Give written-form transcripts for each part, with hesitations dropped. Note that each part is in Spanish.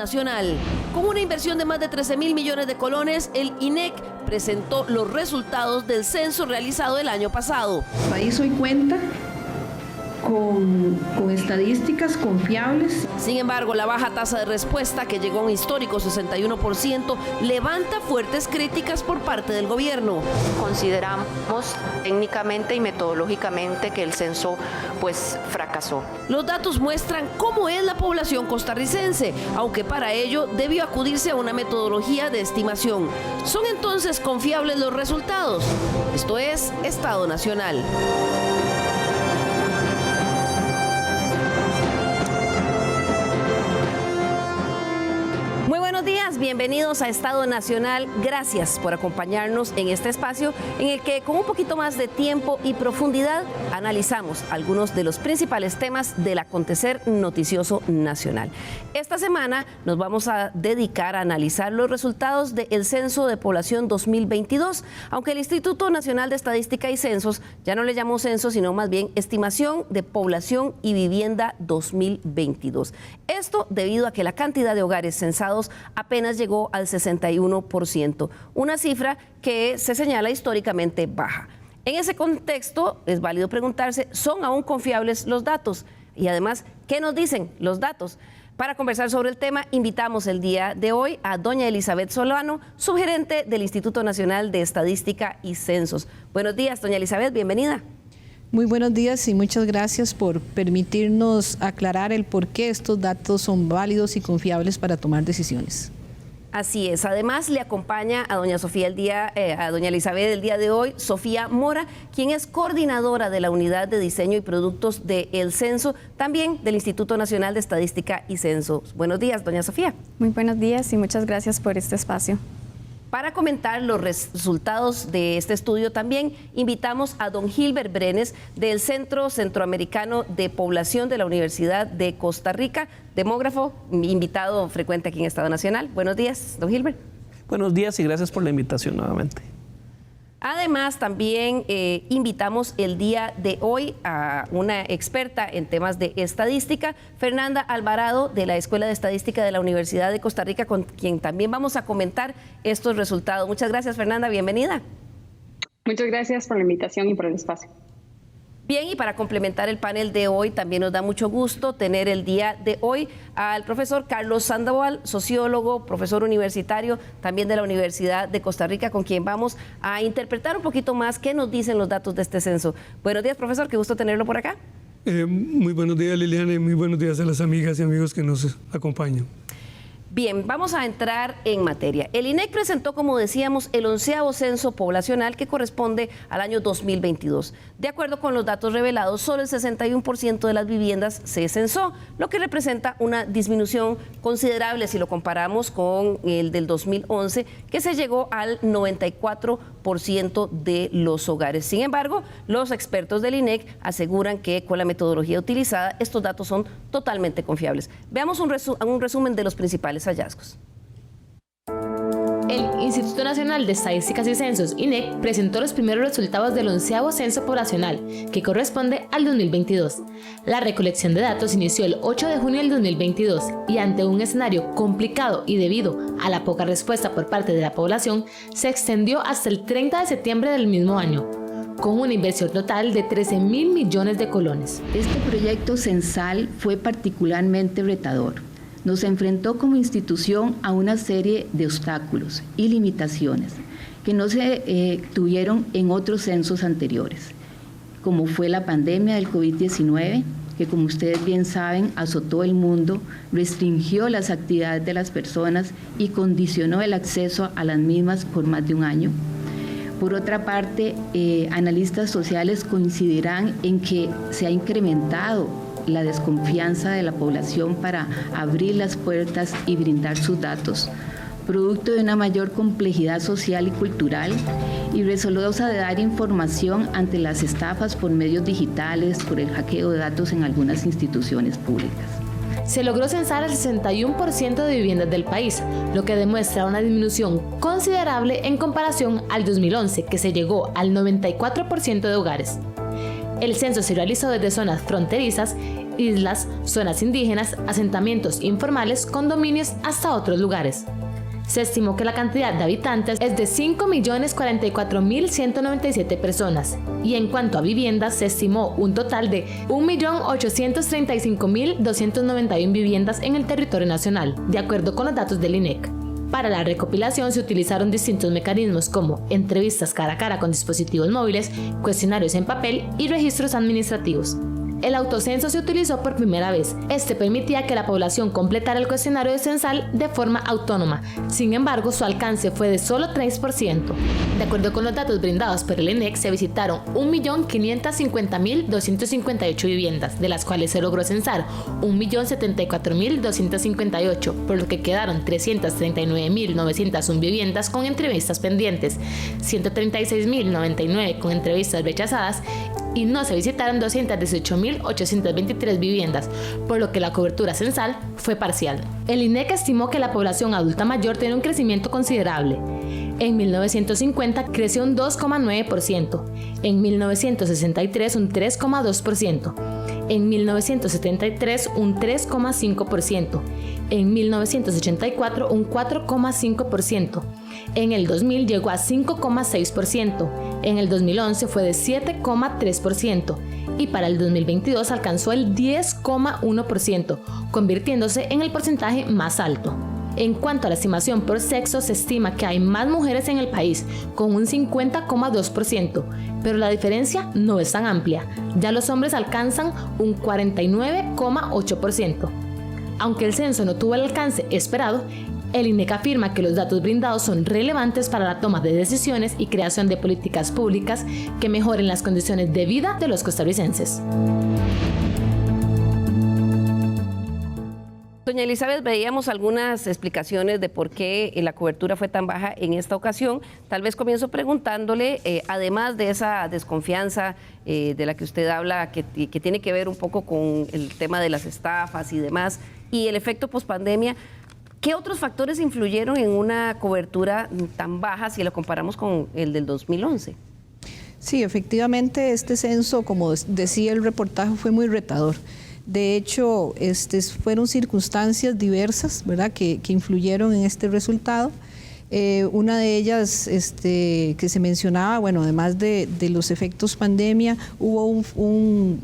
Nacional. Con una inversión de más de 13.000 millones de colones, el INEC presentó los resultados del censo realizado el año pasado. El país hoy cuenta con estadísticas confiables. Sin embargo, la baja tasa de respuesta, que llegó a un histórico 61%, levanta fuertes críticas por parte del gobierno. Consideramos técnicamente y metodológicamente que el censo fracasó. Los datos muestran cómo es la población costarricense, aunque para ello debió acudirse a una metodología de estimación. ¿Son entonces confiables los resultados? Esto es Estado Nacional. Muy buenos días, bienvenidos a Estado Nacional. Gracias por acompañarnos en este espacio en el que con un poquito más de tiempo y profundidad analizamos algunos de los principales temas del acontecer noticioso nacional. Esta semana nos vamos a dedicar a analizar los resultados del Censo de Población 2022, aunque el Instituto Nacional de Estadística y Censos ya no le llamó censo, sino más bien Estimación de Población y Vivienda 2022. Esto debido a que la cantidad de hogares censados apenas llegó al 61%, una cifra que se señala históricamente baja. En ese contexto es válido preguntarse, ¿son aún confiables los datos? Y además, ¿qué nos dicen los datos? Para conversar sobre el tema, invitamos el día de hoy a doña Elizabeth Solano, subgerente del Instituto Nacional de Estadística y Censos. Buenos días, doña Elizabeth, bienvenida. Muy buenos días y muchas gracias por permitirnos aclarar el por qué estos datos son válidos y confiables para tomar decisiones. Así es. Además, le acompaña a doña Elizabeth el día de hoy, Sofía Mora, quien es coordinadora de la Unidad de Diseño y Productos del Censo, también del Instituto Nacional de Estadística y Censos. Buenos días, doña Sofía. Muy buenos días y muchas gracias por este espacio. Para comentar los resultados de este estudio también invitamos a don Gilbert Brenes del Centro Centroamericano de Población de la Universidad de Costa Rica, demógrafo, invitado frecuente aquí en Estado Nacional. Buenos días, don Gilbert. Buenos días y gracias por la invitación nuevamente. Además, también invitamos el día de hoy a una experta en temas de estadística, Fernanda Alvarado, de la Escuela de Estadística de la Universidad de Costa Rica, con quien también vamos a comentar estos resultados. Muchas gracias, Fernanda, bienvenida. Muchas gracias por la invitación y por el espacio. Bien, y para complementar el panel de hoy, también nos da mucho gusto tener el día de hoy al profesor Carlos Sandoval, sociólogo, profesor universitario, también de la Universidad de Costa Rica, con quien vamos a interpretar un poquito más qué nos dicen los datos de este censo. Buenos días, profesor, qué gusto tenerlo por acá. Muy buenos días, Liliana, y muy buenos días a las amigas y amigos que nos acompañan. Bien, vamos a entrar en materia. El INEC presentó, como decíamos, el 11º censo poblacional que corresponde al año 2022. De acuerdo con los datos revelados, solo el 61% de las viviendas se censó, lo que representa una disminución considerable si lo comparamos con el del 2011, que se llegó al 94% de los hogares. Sin embargo, los expertos del INEC aseguran que con la metodología utilizada, estos datos son totalmente confiables. Veamos un resumen de los principales hallazgos. El Instituto Nacional de Estadísticas y Censos, INEC, presentó los primeros resultados del 11º Censo Poblacional, que corresponde al 2022. La recolección de datos inició el 8 de junio del 2022 y ante un escenario complicado y debido a la poca respuesta por parte de la población, se extendió hasta el 30 de septiembre del mismo año, con una inversión total de 13.000 millones de colones. Este proyecto censal fue particularmente retador. Nos enfrentó como institución a una serie de obstáculos y limitaciones que no se tuvieron en otros censos anteriores, como fue la pandemia del COVID-19, que como ustedes bien saben azotó el mundo, restringió las actividades de las personas y condicionó el acceso a las mismas por más de un año. Por otra parte, analistas sociales coincidirán en que se ha incrementado la desconfianza de la población para abrir las puertas y brindar sus datos, producto de una mayor complejidad social y cultural y resolución de dar información ante las estafas por medios digitales, por el hackeo de datos en algunas instituciones públicas. Se logró censar el 61% de viviendas del país, lo que demuestra una disminución considerable en comparación al 2011, que se llegó al 94% de hogares. El censo se realizó desde zonas fronterizas islas, zonas indígenas, asentamientos informales, condominios, hasta otros lugares. Se estimó que la cantidad de habitantes es de 5.044.197 personas, y en cuanto a viviendas se estimó un total de 1.835.291 viviendas en el territorio nacional, de acuerdo con los datos del INEC. Para la recopilación se utilizaron distintos mecanismos como entrevistas cara a cara con dispositivos móviles, cuestionarios en papel y registros administrativos. El autocenso se utilizó por primera vez. Este permitía que la población completara el cuestionario de censal de forma autónoma. Sin embargo, su alcance fue de solo 3%. De acuerdo con los datos brindados por el INEC, se visitaron 1.550.258 viviendas, de las cuales se logró censar 1.074.258, por lo que quedaron 339.901 viviendas con entrevistas pendientes, 136.099 con entrevistas rechazadas y no se visitaron 218.823 viviendas, por lo que la cobertura censal fue parcial. El INEC estimó que la población adulta mayor tiene un crecimiento considerable. En 1950 creció un 2,9%, en 1963 un 3,2%, en 1973 un 3,5%, en 1984 un 4,5%, en el 2000 llegó a 5,6%, en el 2011 fue de 7,3% y para el 2022 alcanzó el 10,1%, convirtiéndose en el porcentaje más alto. En cuanto a la estimación por sexo, se estima que hay más mujeres en el país, con un 50,2%, pero la diferencia no es tan amplia, ya los hombres alcanzan un 49,8%. Aunque el censo no tuvo el alcance esperado, el INEC afirma que los datos brindados son relevantes para la toma de decisiones y creación de políticas públicas que mejoren las condiciones de vida de los costarricenses. Doña Elizabeth, veíamos algunas explicaciones de por qué la cobertura fue tan baja en esta ocasión. Tal vez comienzo preguntándole, además de esa desconfianza de la que usted habla, que tiene que ver un poco con el tema de las estafas y demás, y el efecto pospandemia, ¿qué otros factores influyeron en una cobertura tan baja si lo comparamos con el del 2011? Sí, efectivamente este censo, como decía el reportaje, fue muy retador. De hecho, fueron circunstancias diversas, ¿verdad?, que influyeron en este resultado. Una de ellas que se mencionaba, bueno, además de los efectos pandemia, hubo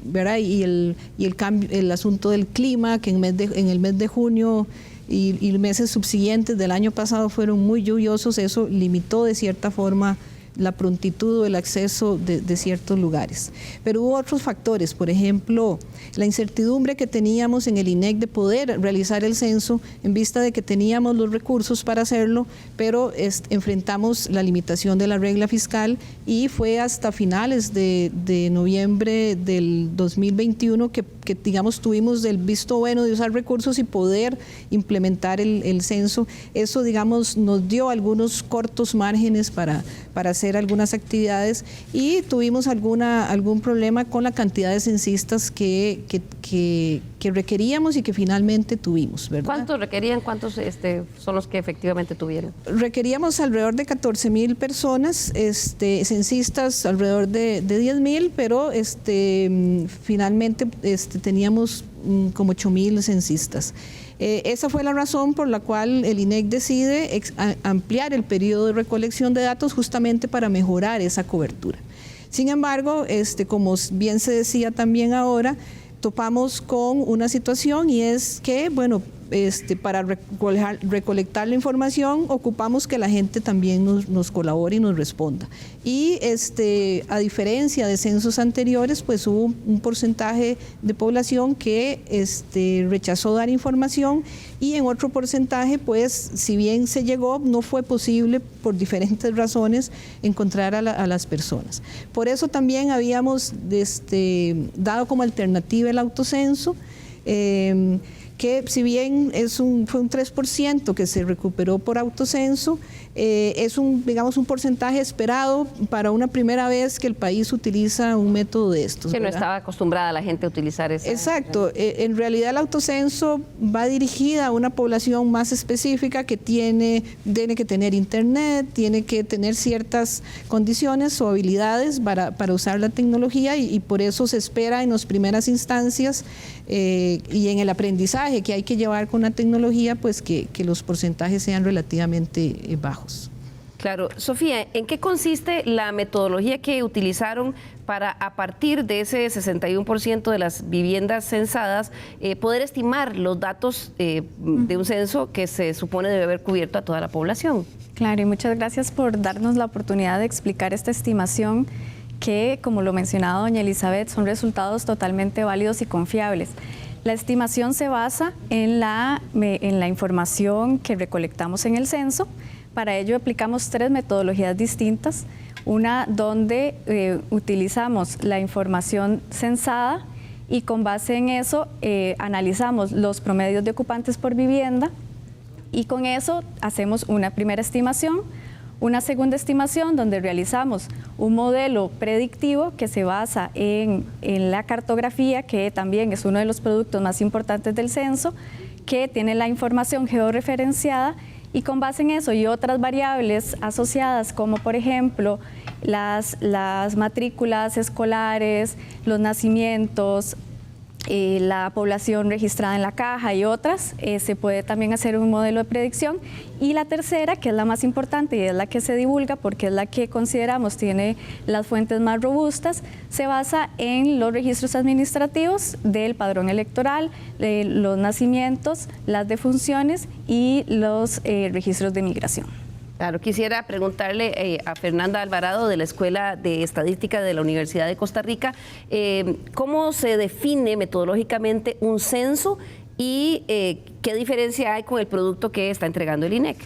¿verdad?, y el cambio, el asunto del clima, que en el mes de junio y meses subsiguientes del año pasado fueron muy lluviosos. Eso limitó de cierta forma la prontitud o el acceso de ciertos lugares. Pero hubo otros factores, por ejemplo, la incertidumbre que teníamos en el INEC de poder realizar el censo en vista de que teníamos los recursos para hacerlo, pero enfrentamos la limitación de la regla fiscal y fue hasta finales de noviembre del 2021 que digamos tuvimos el visto bueno de usar recursos y poder implementar el censo. Eso, digamos, nos dio algunos cortos márgenes para hacer algunas actividades y tuvimos algún problema con la cantidad de censistas que requeríamos y que finalmente tuvimos, ¿verdad? ¿Cuántos requerían? ¿Cuántos son los que efectivamente tuvieron? Requeríamos alrededor de 14,000 personas, censistas alrededor de 10,000, pero finalmente teníamos como 8,000 censistas. Esa fue la razón por la cual el INEC decide ampliar el periodo de recolección de datos justamente para mejorar esa cobertura. Sin embargo, como bien se decía también ahora, topamos con una situación y es que, bueno, para recolectar la información ocupamos que la gente también nos colabore y nos responda. Y a diferencia de censos anteriores, pues hubo un porcentaje de población que rechazó dar información y en otro porcentaje, pues si bien se llegó, no fue posible por diferentes razones encontrar a las personas. Por eso también habíamos dado como alternativa el autocenso. que si bien fue un 3% que se recuperó por autocenso, es digamos, un porcentaje esperado para una primera vez que el país utiliza un método de estos. Que no ¿verdad? estaba acostumbrada la gente a utilizar eso. Exacto. En realidad el autocenso va dirigida a una población más específica que tiene que tener internet, tiene que tener ciertas condiciones o habilidades para usar la tecnología y por eso se espera en las primeras instancias y en el aprendizaje que hay que llevar con la tecnología, pues que los porcentajes sean relativamente bajos. Claro. Sofía, ¿en qué consiste la metodología que utilizaron para, a partir de ese 61% de las viviendas censadas, poder estimar los datos de un censo que se supone debe haber cubierto a toda la población? Claro, y muchas gracias por darnos la oportunidad de explicar esta estimación que, como lo mencionaba doña Elizabeth, son resultados totalmente válidos y confiables. La estimación se basa en la información que recolectamos en el censo. Para ello aplicamos 3 metodologías distintas, una donde utilizamos la información censada y con base en eso analizamos los promedios de ocupantes por vivienda y con eso hacemos una primera estimación, una segunda estimación donde realizamos un modelo predictivo que se basa en la cartografía, que también es uno de los productos más importantes del censo, que tiene la información georreferenciada. Y con base en eso y otras variables asociadas, como por ejemplo las matrículas escolares, los nacimientos, la población registrada en la caja y otras, se puede también hacer un modelo de predicción. Y la tercera, que es la más importante y es la que se divulga porque es la que consideramos tiene las fuentes más robustas, se basa en los registros administrativos del padrón electoral, los nacimientos, las defunciones y los registros de migración. Claro, quisiera preguntarle a Fernanda Alvarado de la Escuela de Estadística de la Universidad de Costa Rica, ¿cómo se define metodológicamente un censo y qué diferencia hay con el producto que está entregando el INEC?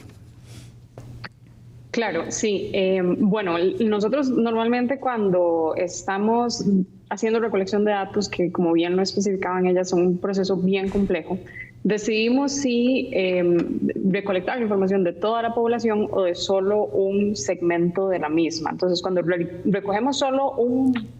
Claro, sí. Bueno, nosotros normalmente cuando estamos haciendo recolección de datos, que como bien lo especificaban ellas, son un proceso bien complejo, decidimos si recolectar la información de toda la población o de solo un segmento de la misma. Entonces, cuando recogemos solo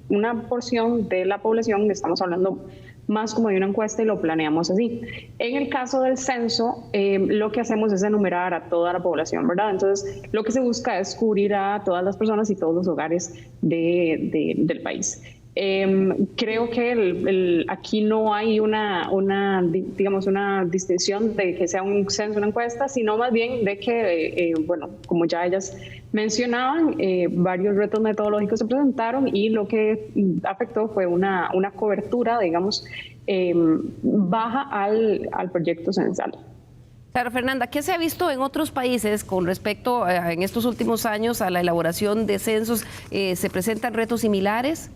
una porción de la población, estamos hablando más como de una encuesta y lo planeamos así. En el caso del censo, lo que hacemos es enumerar a toda la población, ¿verdad? Entonces, lo que se busca es cubrir a todas las personas y todos los hogares del país. Creo que aquí no hay una distinción de que sea un censo, una encuesta, sino más bien de que, bueno, como ya ellas mencionaban, varios retos metodológicos se presentaron y lo que afectó fue una cobertura, digamos, baja al proyecto censal. Claro, Fernanda, ¿qué se ha visto en otros países con respecto en estos últimos años a la elaboración de censos? ¿Se presentan retos similares?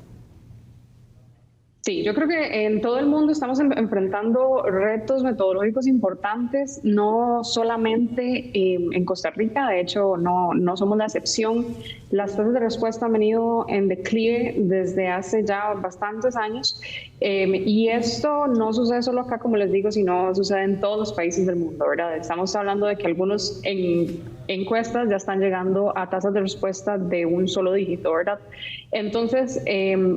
Sí, yo creo que en todo el mundo estamos enfrentando retos metodológicos importantes, no solamente en Costa Rica, de hecho no somos la excepción. Las tasas de respuesta han venido en declive desde hace ya bastantes años y esto no sucede solo acá, como les digo, sino sucede en todos los países del mundo, ¿verdad? Estamos hablando de que algunos encuestas ya están llegando a tasas de respuesta de un solo dígito, ¿verdad? Entonces,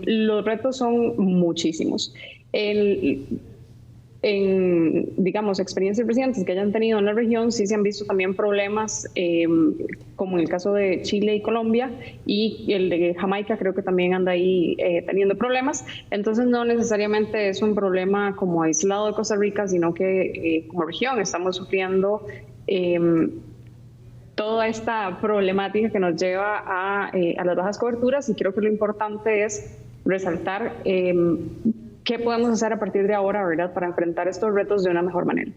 los retos son muchísimos. En, digamos, experiencias recientes que hayan tenido en la región, sí se han visto también problemas, como en el caso de Chile y Colombia, y el de Jamaica creo que también anda ahí teniendo problemas. Entonces, no necesariamente es un problema como aislado de Costa Rica, sino que como región estamos sufriendo toda esta problemática que nos lleva a las bajas coberturas, y creo que lo importante es resaltar qué podemos hacer a partir de ahora, ¿verdad?, para enfrentar estos retos de una mejor manera.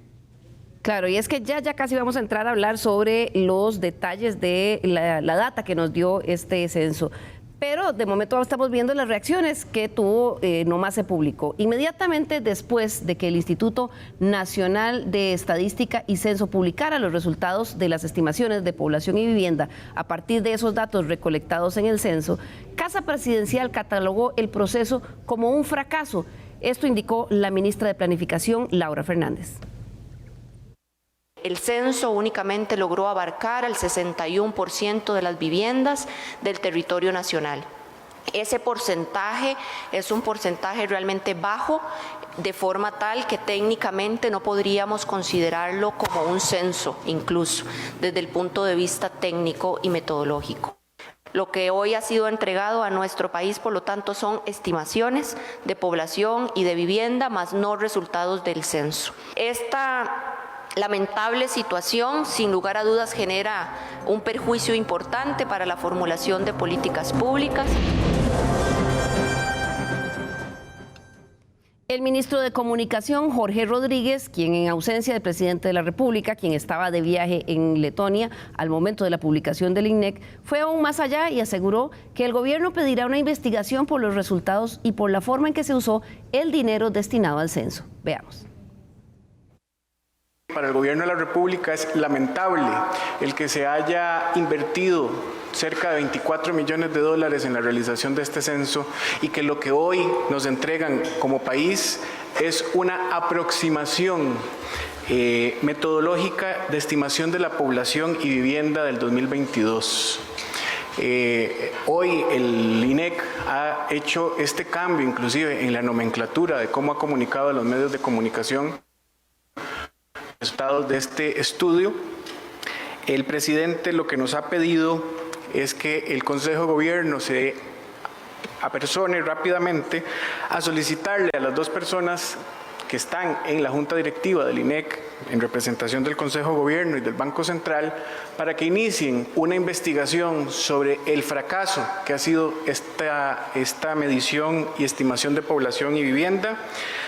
Claro, y es que ya casi vamos a entrar a hablar sobre los detalles de la data que nos dio este censo. Pero de momento estamos viendo las reacciones que tuvo, nomás se publicó. Inmediatamente después de que el Instituto Nacional de Estadística y Censo publicara los resultados de las estimaciones de población y vivienda a partir de esos datos recolectados en el censo, Casa Presidencial catalogó el proceso como un fracaso Esto indicó la ministra de Planificación, Laura Fernández. El censo únicamente logró abarcar al 61% de las viviendas del territorio nacional. Ese porcentaje es un porcentaje realmente bajo, de forma tal que técnicamente no podríamos considerarlo como un censo, incluso desde el punto de vista técnico y metodológico. Lo que hoy ha sido entregado a nuestro país, por lo tanto, son estimaciones de población y de vivienda, más no resultados del censo. Esta lamentable situación, sin lugar a dudas, genera un perjuicio importante para la formulación de políticas públicas. El ministro de Comunicación, Jorge Rodríguez, quien en ausencia del presidente de la República, quien estaba de viaje en Letonia al momento de la publicación del INEC, fue aún más allá y aseguró que el gobierno pedirá una investigación por los resultados y por la forma en que se usó el dinero destinado al censo. Veamos. Para el gobierno de la República es lamentable el que se haya invertido cerca de 24 millones de dólares en la realización de este censo y que lo que hoy nos entregan como país es una aproximación metodológica de estimación de la población y vivienda del 2022. Hoy el INEC ha hecho este cambio inclusive en la nomenclatura de cómo ha comunicado a los medios de comunicación resultados de este estudio. El presidente lo que nos ha pedido es que el Consejo de Gobierno se apersone rápidamente a solicitarle a las dos personas que están en la Junta Directiva del INEC, en representación del Consejo de Gobierno y del Banco Central, para que inicien una investigación sobre el fracaso que ha sido esta medición y estimación de población y vivienda,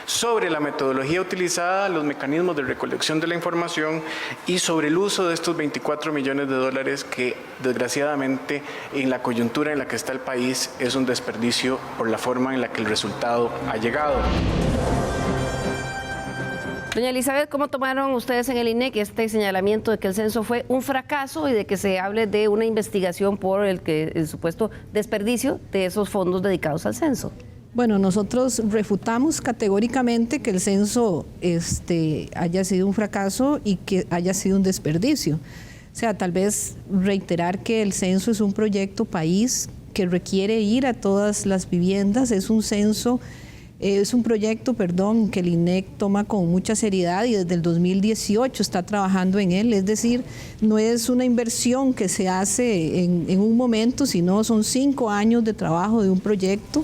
sobre la metodología utilizada, los mecanismos de recolección de la información y sobre el uso de estos 24 millones de dólares que desgraciadamente en la coyuntura en la que está el país es un desperdicio por la forma en la que el resultado ha llegado. Doña Elizabeth, ¿cómo tomaron ustedes en el INEC este señalamiento de que el censo fue un fracaso y de que se hable de una investigación por el supuesto desperdicio de esos fondos dedicados al censo? Bueno, nosotros refutamos categóricamente que el censo haya sido un fracaso y que haya sido un desperdicio. O sea, tal vez reiterar que el censo es un proyecto país que requiere ir a todas las viviendas, es un proyecto, que el INEC toma con mucha seriedad y desde el 2018 está trabajando en él. Es decir, no es una inversión que se hace en un momento, sino son 5 años de trabajo de un proyecto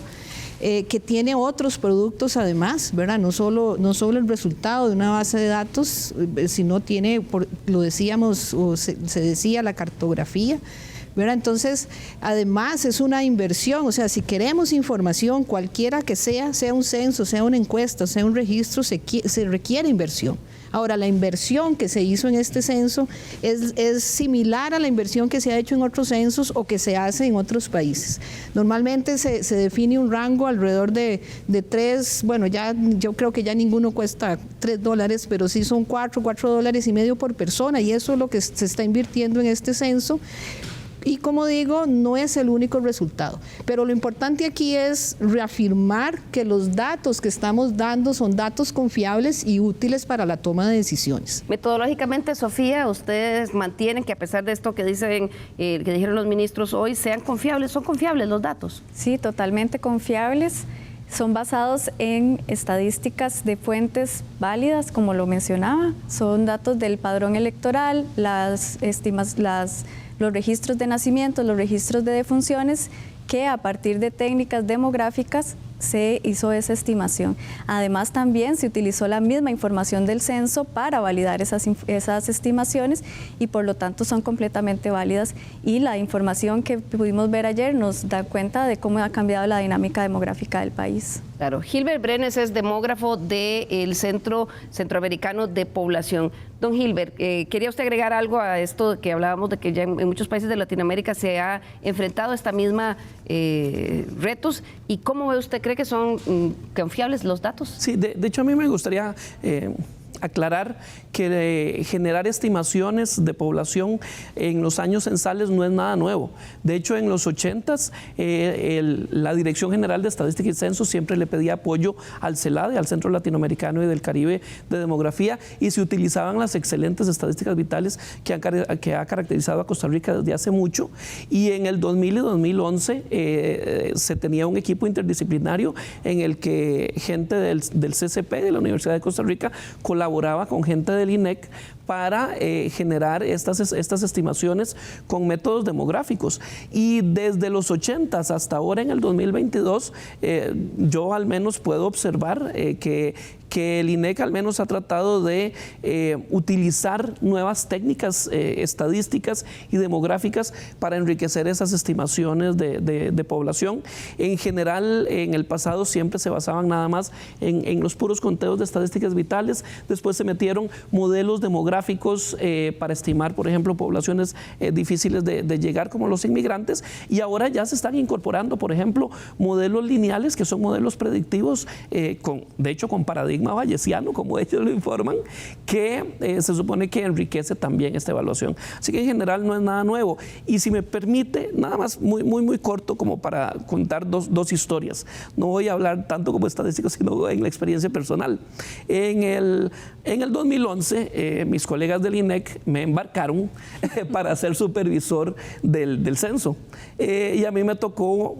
que tiene otros productos además, ¿verdad? No solo el resultado de una base de datos, sino tiene, lo decíamos, o se decía, la cartografía, ¿verdad? Entonces, además es una inversión, o sea, si queremos información cualquiera que sea un censo, sea una encuesta, sea un registro, se requiere inversión. Ahora, la inversión que se hizo en este censo es similar a la inversión que se ha hecho en otros censos o que se hace en otros países. Normalmente se define un rango alrededor de 3, bueno, ya yo creo que ya ninguno cuesta $3, pero sí son $4.50 por persona, y eso es lo que se está invirtiendo en este censo. Y como digo, no es el único resultado, pero lo importante aquí es reafirmar que los datos que estamos dando son datos confiables y útiles para la toma de decisiones. Metodológicamente, Sofía, ustedes mantienen que a pesar de esto que dicen, que dijeron los ministros hoy, sean confiables, ¿son confiables los datos? Sí, totalmente confiables. Son basados en estadísticas de fuentes válidas, como lo mencionaba. Son datos del padrón electoral, los registros de nacimiento, los registros de defunciones, que a partir de técnicas demográficas se hizo esa estimación. Además, también se utilizó la misma información del censo para validar esas estimaciones y por lo tanto son completamente válidas, y la información que pudimos ver ayer nos da cuenta de cómo ha cambiado la dinámica demográfica del país. Claro. Gilbert Brenes es demógrafo del Centro Centroamericano de Población. Don Gilbert, ¿quería usted agregar algo a esto que hablábamos de que ya en muchos países de Latinoamérica se ha enfrentado a esta misma retos? ¿Y cómo ve usted, cree que son confiables los datos? Sí, de hecho a mí me gustaría aclarar que generar estimaciones de población en los años censales no es nada nuevo. De hecho, en los 80s, la Dirección General de Estadística y Censo siempre le pedía apoyo al CELADE, al Centro Latinoamericano y del Caribe de Demografía, y se utilizaban las excelentes estadísticas vitales que ha caracterizado a Costa Rica desde hace mucho. Y en el 2000 y 2011 se tenía un equipo interdisciplinario en el que gente del CCP, de la Universidad de Costa Rica, colaboraba con gente del INEC para generar estas estimaciones con métodos demográficos. Y desde los 80s hasta ahora, en el 2022, yo al menos puedo observar que el INEC al menos ha tratado de utilizar nuevas técnicas estadísticas y demográficas para enriquecer esas estimaciones de población. En general, en el pasado siempre se basaban nada más en los puros conteos de estadísticas vitales. Después se metieron modelos demográficos para estimar, por ejemplo, poblaciones difíciles de llegar, como los inmigrantes, y ahora ya se están incorporando, por ejemplo, modelos lineales, que son modelos predictivos, de hecho con paradigma bayesiano, como ellos lo informan, que se supone que enriquece también esta evaluación. Así que en general no es nada nuevo. Y si me permite, nada más muy corto, como para contar dos historias. No voy a hablar tanto como estadístico, sino en la experiencia personal. En el 2011, mis colegas del INEC me embarcaron para ser supervisor del censo. Y a mí me tocó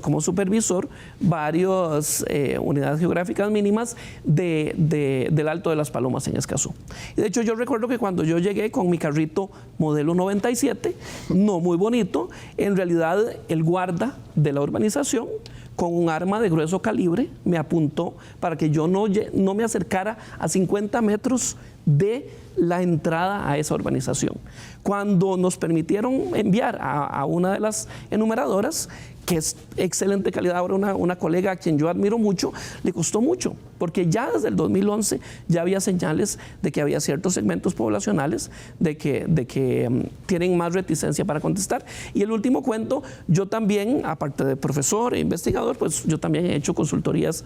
como supervisor, varias unidades geográficas mínimas del Alto de las Palomas en Escazú. Y de hecho, yo recuerdo que cuando yo llegué con mi carrito modelo 97, no muy bonito, en realidad el guarda de la urbanización, con un arma de grueso calibre, me apuntó para que yo no me acercara a 50 metros de la entrada a esa urbanización. Cuando nos permitieron enviar a una de las enumeradoras, que es excelente calidad, ahora una colega a quien yo admiro mucho, le costó mucho, porque ya desde el 2011 ya había señales de que había ciertos segmentos poblacionales de que tienen más reticencia para contestar. Y el último cuento, yo también, aparte de profesor e investigador, pues yo también he hecho consultorías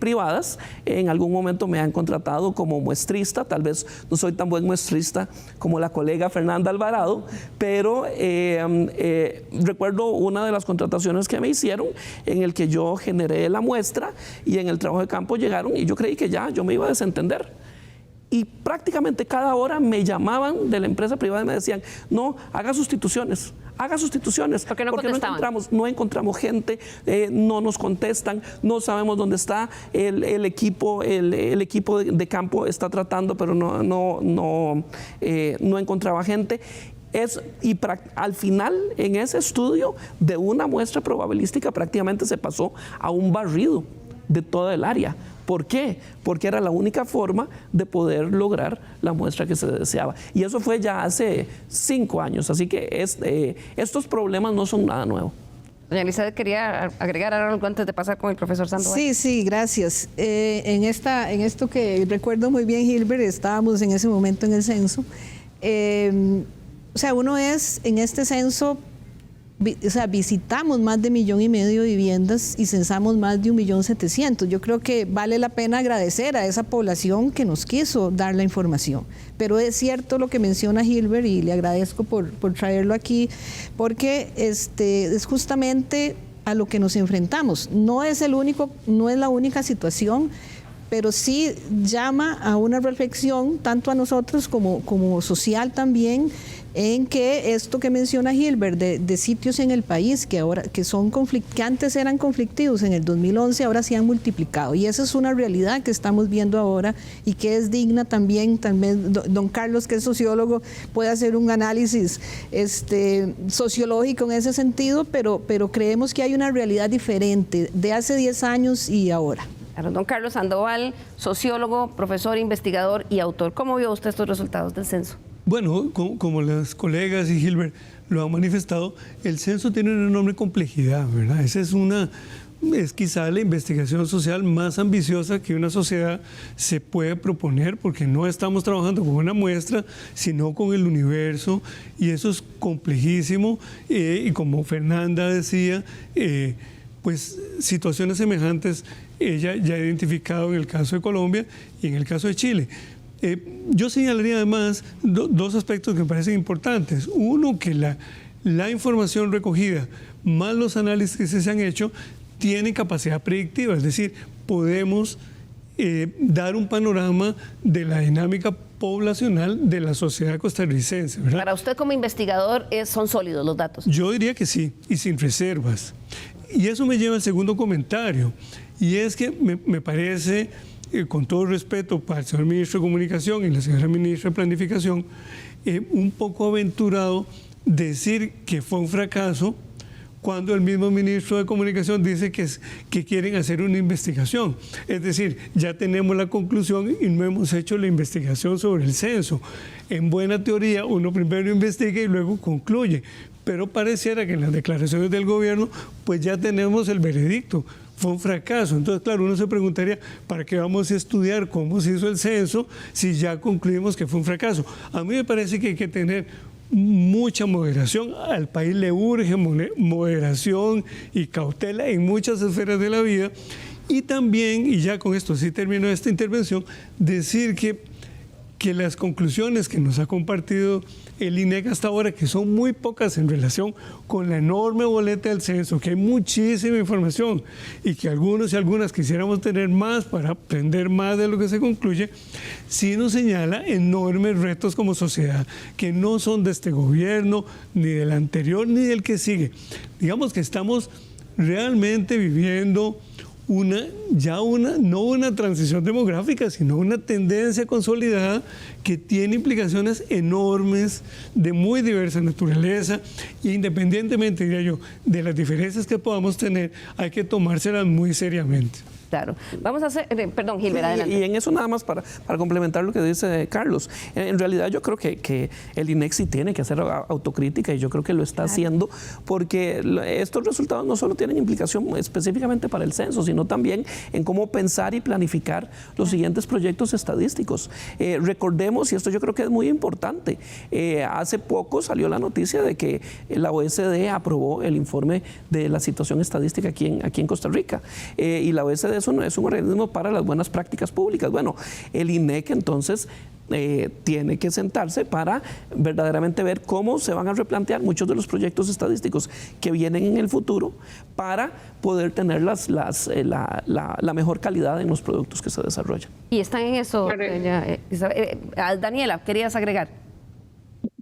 privadas. En algún momento me han contratado como muestrista, tal vez no soy tan buen muestrista como la colega Fernanda Alvarado, pero recuerdo una de las contrataciones que me hicieron, en el que yo generé la muestra y en el trabajo de campo llegaron y yo creí que ya yo me iba a desentender. Y prácticamente cada hora me llamaban de la empresa privada y me decían, no, haga sustituciones. ¿Por qué no contestaban? No encontramos gente, no nos contestan, no sabemos dónde está el equipo de campo está tratando, pero no encontraba gente. Al final, en ese estudio de una muestra probabilística, prácticamente se pasó a un barrido de toda el área. ¿Por qué? Porque era la única forma de poder lograr la muestra que se deseaba. Y eso fue ya hace 5 años. Así que estos problemas no son nada nuevo. Doña Elizabeth, quería agregar algo antes de pasar con el profesor Sandoval. Sí, gracias. En esto que recuerdo muy bien, Gilbert, estábamos en ese momento en el censo. O sea, uno es en este censo, visitamos más de 1,5 millones de viviendas y censamos más de 1.700.000. Yo creo que vale la pena agradecer a esa población que nos quiso dar la información. Pero es cierto lo que menciona Gilbert y le agradezco por traerlo aquí, porque es justamente a lo que nos enfrentamos. No es la única situación, pero sí llama a una reflexión, tanto a nosotros como social también, en que esto que menciona Gilbert de sitios en el país que antes eran conflictivos en el 2011, ahora se han multiplicado, y esa es una realidad que estamos viendo ahora y que es digna también don Carlos, que es sociólogo, puede hacer un análisis sociológico en ese sentido, pero creemos que hay una realidad diferente de hace 10 años y ahora. Don Carlos Sandoval, sociólogo, profesor, investigador y autor. ¿Cómo vio usted estos resultados del censo? Bueno, como las colegas y Gilbert lo han manifestado, el censo tiene una enorme complejidad, ¿verdad? Esa es quizá la investigación social más ambiciosa que una sociedad se puede proponer, porque no estamos trabajando con una muestra, sino con el universo, y eso es complejísimo, y como Fernanda decía, pues situaciones semejantes ella ya ha identificado en el caso de Colombia y en el caso de Chile. Yo señalaría además dos aspectos que me parecen importantes. Uno, que la información recogida más los análisis que se han hecho tienen capacidad predictiva, es decir, podemos dar un panorama de la dinámica poblacional de la sociedad costarricense, ¿verdad? Para usted como investigador, ¿son sólidos los datos? Yo diría que sí, y sin reservas. Y eso me lleva al segundo comentario, y es que me parece, con todo respeto para el señor ministro de Comunicación y la señora ministra de Planificación, un poco aventurado decir que fue un fracaso cuando el mismo ministro de Comunicación dice que quieren hacer una investigación. Es decir, ya tenemos la conclusión y no hemos hecho la investigación sobre el censo. En buena teoría, uno primero investiga y luego concluye, pero pareciera que en las declaraciones del gobierno, pues ya tenemos el veredicto. Fue un fracaso. Entonces, claro, uno se preguntaría, ¿para qué vamos a estudiar cómo se hizo el censo si ya concluimos que fue un fracaso? A mí me parece que hay que tener mucha moderación. Al país le urge moderación y cautela en muchas esferas de la vida. Y también, y ya con esto sí termino esta intervención, decir que las conclusiones que nos ha compartido el INEC hasta ahora, que son muy pocas en relación con la enorme boleta del censo, que hay muchísima información y que algunos y algunas quisiéramos tener más para aprender más de lo que se concluye, sí nos señala enormes retos como sociedad, que no son de este gobierno, ni del anterior, ni del que sigue. Digamos que estamos realmente viviendo no una transición demográfica, sino una tendencia consolidada que tiene implicaciones enormes de muy diversa naturaleza, e independientemente, diría yo, de las diferencias que podamos tener, hay que tomárselas muy seriamente. Claro. Vamos a hacer, perdón, Gilbert, adelante. Y en eso nada más para complementar lo que dice Carlos. En realidad yo creo que el INEC sí tiene que hacer autocrítica y yo creo que lo está haciendo, porque estos resultados no solo tienen implicación específicamente para el censo, sino también en cómo pensar y planificar los siguientes proyectos estadísticos. Recordemos, y esto yo creo que es muy importante, hace poco salió la noticia de que la OECD aprobó el informe de la situación estadística aquí en Costa Rica, y la OECD es un organismo para las buenas prácticas públicas. Bueno, el INEC entonces tiene que sentarse para verdaderamente ver cómo se van a replantear muchos de los proyectos estadísticos que vienen en el futuro para poder tener la mejor calidad en los productos que se desarrollan. Y están en eso, Daniela, ¿querías agregar?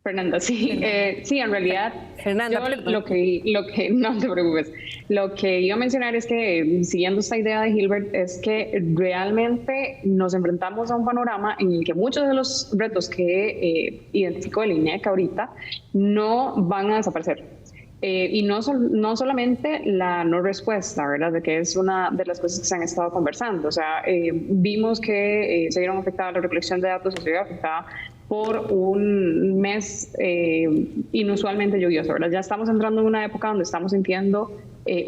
Fernanda, sí, sí, en realidad, Fernanda, lo que no te preocupes, lo que iba a mencionar es que, siguiendo esta idea de Gilbert, es que realmente nos enfrentamos a un panorama en el que muchos de los retos que identificó el INEC ahorita no van a desaparecer. Y no solamente la no respuesta, ¿verdad? De que es una de las cosas que se han estado conversando. O sea, vimos que se vieron afectadas la recolección de datos, se vio afectada por un mes inusualmente lluvioso, ¿verdad? Ya estamos entrando en una época donde estamos sintiendo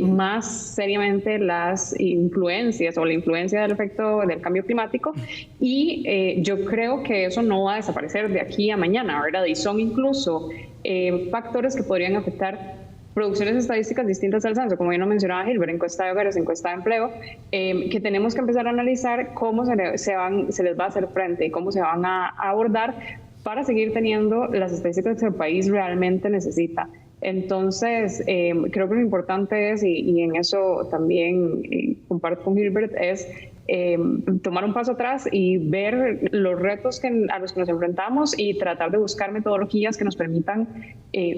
más seriamente las influencias o la influencia del efecto del cambio climático, y yo creo que eso no va a desaparecer de aquí a mañana, ¿verdad? Y son incluso factores que podrían afectar producciones estadísticas distintas al censo, como bien lo mencionaba Gilbert, encuesta de hogares, encuesta de empleo, que tenemos que empezar a analizar cómo se les va a hacer frente y cómo se van a abordar para seguir teniendo las estadísticas que el país realmente necesita. Entonces, creo que lo importante es, y en eso también comparto con Gilbert, es tomar un paso atrás y ver los retos a los que nos enfrentamos y tratar de buscar metodologías que nos permitan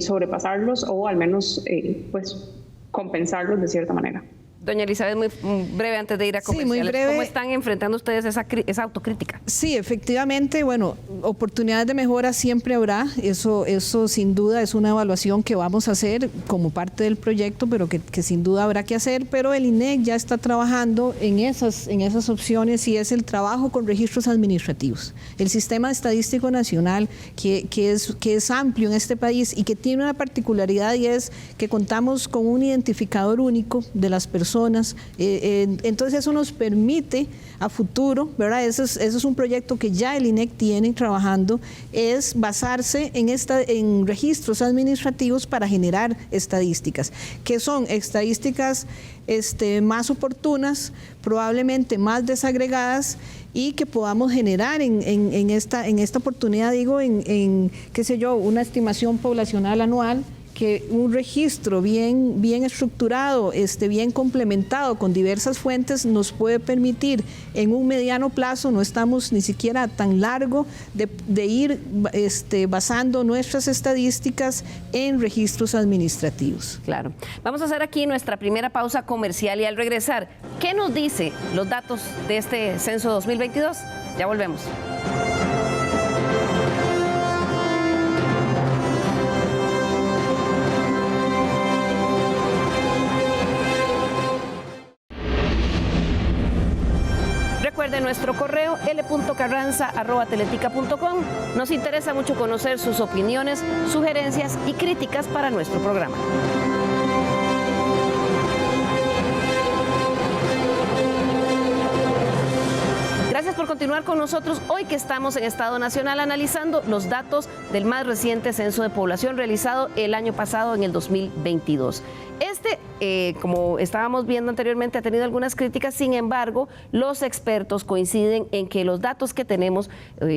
sobrepasarlos o al menos pues compensarlos de cierta manera. Doña Elizabeth, muy breve antes de ir a comerciales. Sí, muy breve. ¿Cómo están enfrentando ustedes esa autocrítica? Sí, efectivamente, bueno, oportunidades de mejora siempre habrá, eso sin duda es una evaluación que vamos a hacer como parte del proyecto, pero que sin duda habrá que hacer, pero el INEC ya está trabajando en esas opciones, y es el trabajo con registros administrativos. El sistema estadístico nacional, que es amplio en este país y que tiene una particularidad, y es que contamos con un identificador único de las personas personas. Entonces eso nos permite a futuro, ¿verdad? Eso es un proyecto que ya el INEC tiene trabajando, es basarse en registros administrativos para generar estadísticas, que son estadísticas más oportunas, probablemente más desagregadas, y que podamos generar en esta oportunidad, digo, qué sé yo, una estimación poblacional anual, que un registro bien estructurado, bien complementado con diversas fuentes, nos puede permitir en un mediano plazo, no estamos ni siquiera tan largo, de ir basando nuestras estadísticas en registros administrativos. Claro. Vamos a hacer aquí nuestra primera pausa comercial y al regresar, ¿qué nos dice los datos de este censo 2022? Ya volvemos. Recuerde nuestro correo l.carranza@teletica.com. Nos interesa mucho conocer sus opiniones, sugerencias y críticas para nuestro programa. Gracias por continuar con nosotros hoy que estamos en Estado Nacional analizando los datos del más reciente censo de población realizado el año pasado, en el 2022. Como estábamos viendo anteriormente, ha tenido algunas críticas, sin embargo, los expertos coinciden en que los datos que tenemos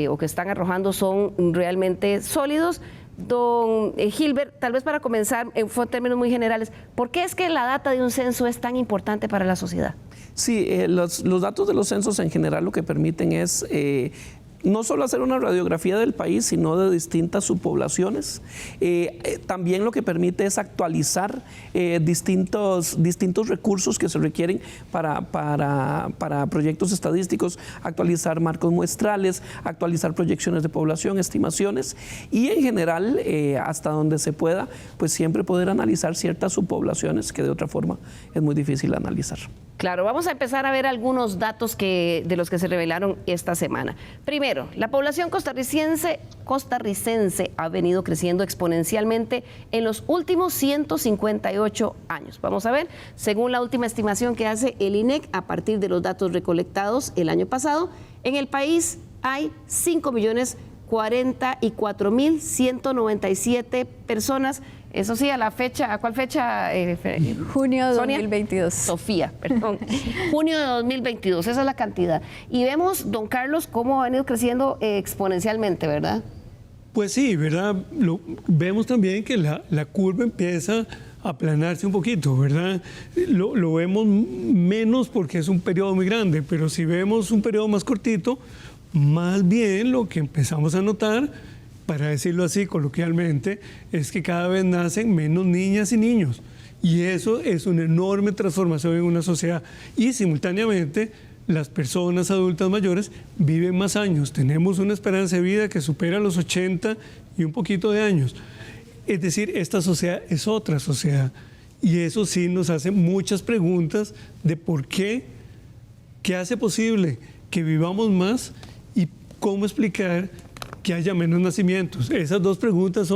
o que están arrojando son realmente sólidos. Don Gilbert, tal vez para comenzar, en términos muy generales, ¿por qué es que la data de un censo es tan importante para la sociedad? Sí, los datos de los censos en general lo que permiten es no solo hacer una radiografía del país, sino de distintas subpoblaciones. También lo que permite es actualizar distintos recursos que se requieren para proyectos estadísticos, actualizar marcos muestrales, actualizar proyecciones de población, estimaciones y en general, hasta donde se pueda, pues siempre poder analizar ciertas subpoblaciones que de otra forma es muy difícil analizar. Claro, vamos a empezar a ver algunos datos de los que se revelaron esta semana. Primero, la población costarricense ha venido creciendo exponencialmente en los últimos 158 años. Vamos a ver, según la última estimación que hace el INEC, a partir de los datos recolectados el año pasado, en el país hay 5.044.197 personas. Eso sí, ¿a cuál fecha? Junio de Sonia? 2022. Sofía, perdón. Junio de 2022, esa es la cantidad. Y vemos, don Carlos, cómo ha venido creciendo exponencialmente, ¿verdad? Pues sí, ¿verdad? Vemos también que la curva empieza a aplanarse un poquito, ¿verdad? Lo vemos menos porque es un periodo muy grande, pero si vemos un periodo más cortito, más bien lo que empezamos a notar, para decirlo así coloquialmente, es que cada vez nacen menos niñas y niños. Y eso es una enorme transformación en una sociedad. Y simultáneamente, las personas adultas mayores viven más años. Tenemos una esperanza de vida que supera los 80 y un poquito de años. Es decir, esta sociedad es otra sociedad. Y eso sí nos hace muchas preguntas de por qué hace posible que vivamos más y cómo explicar que haya menos nacimientos. Esas dos preguntas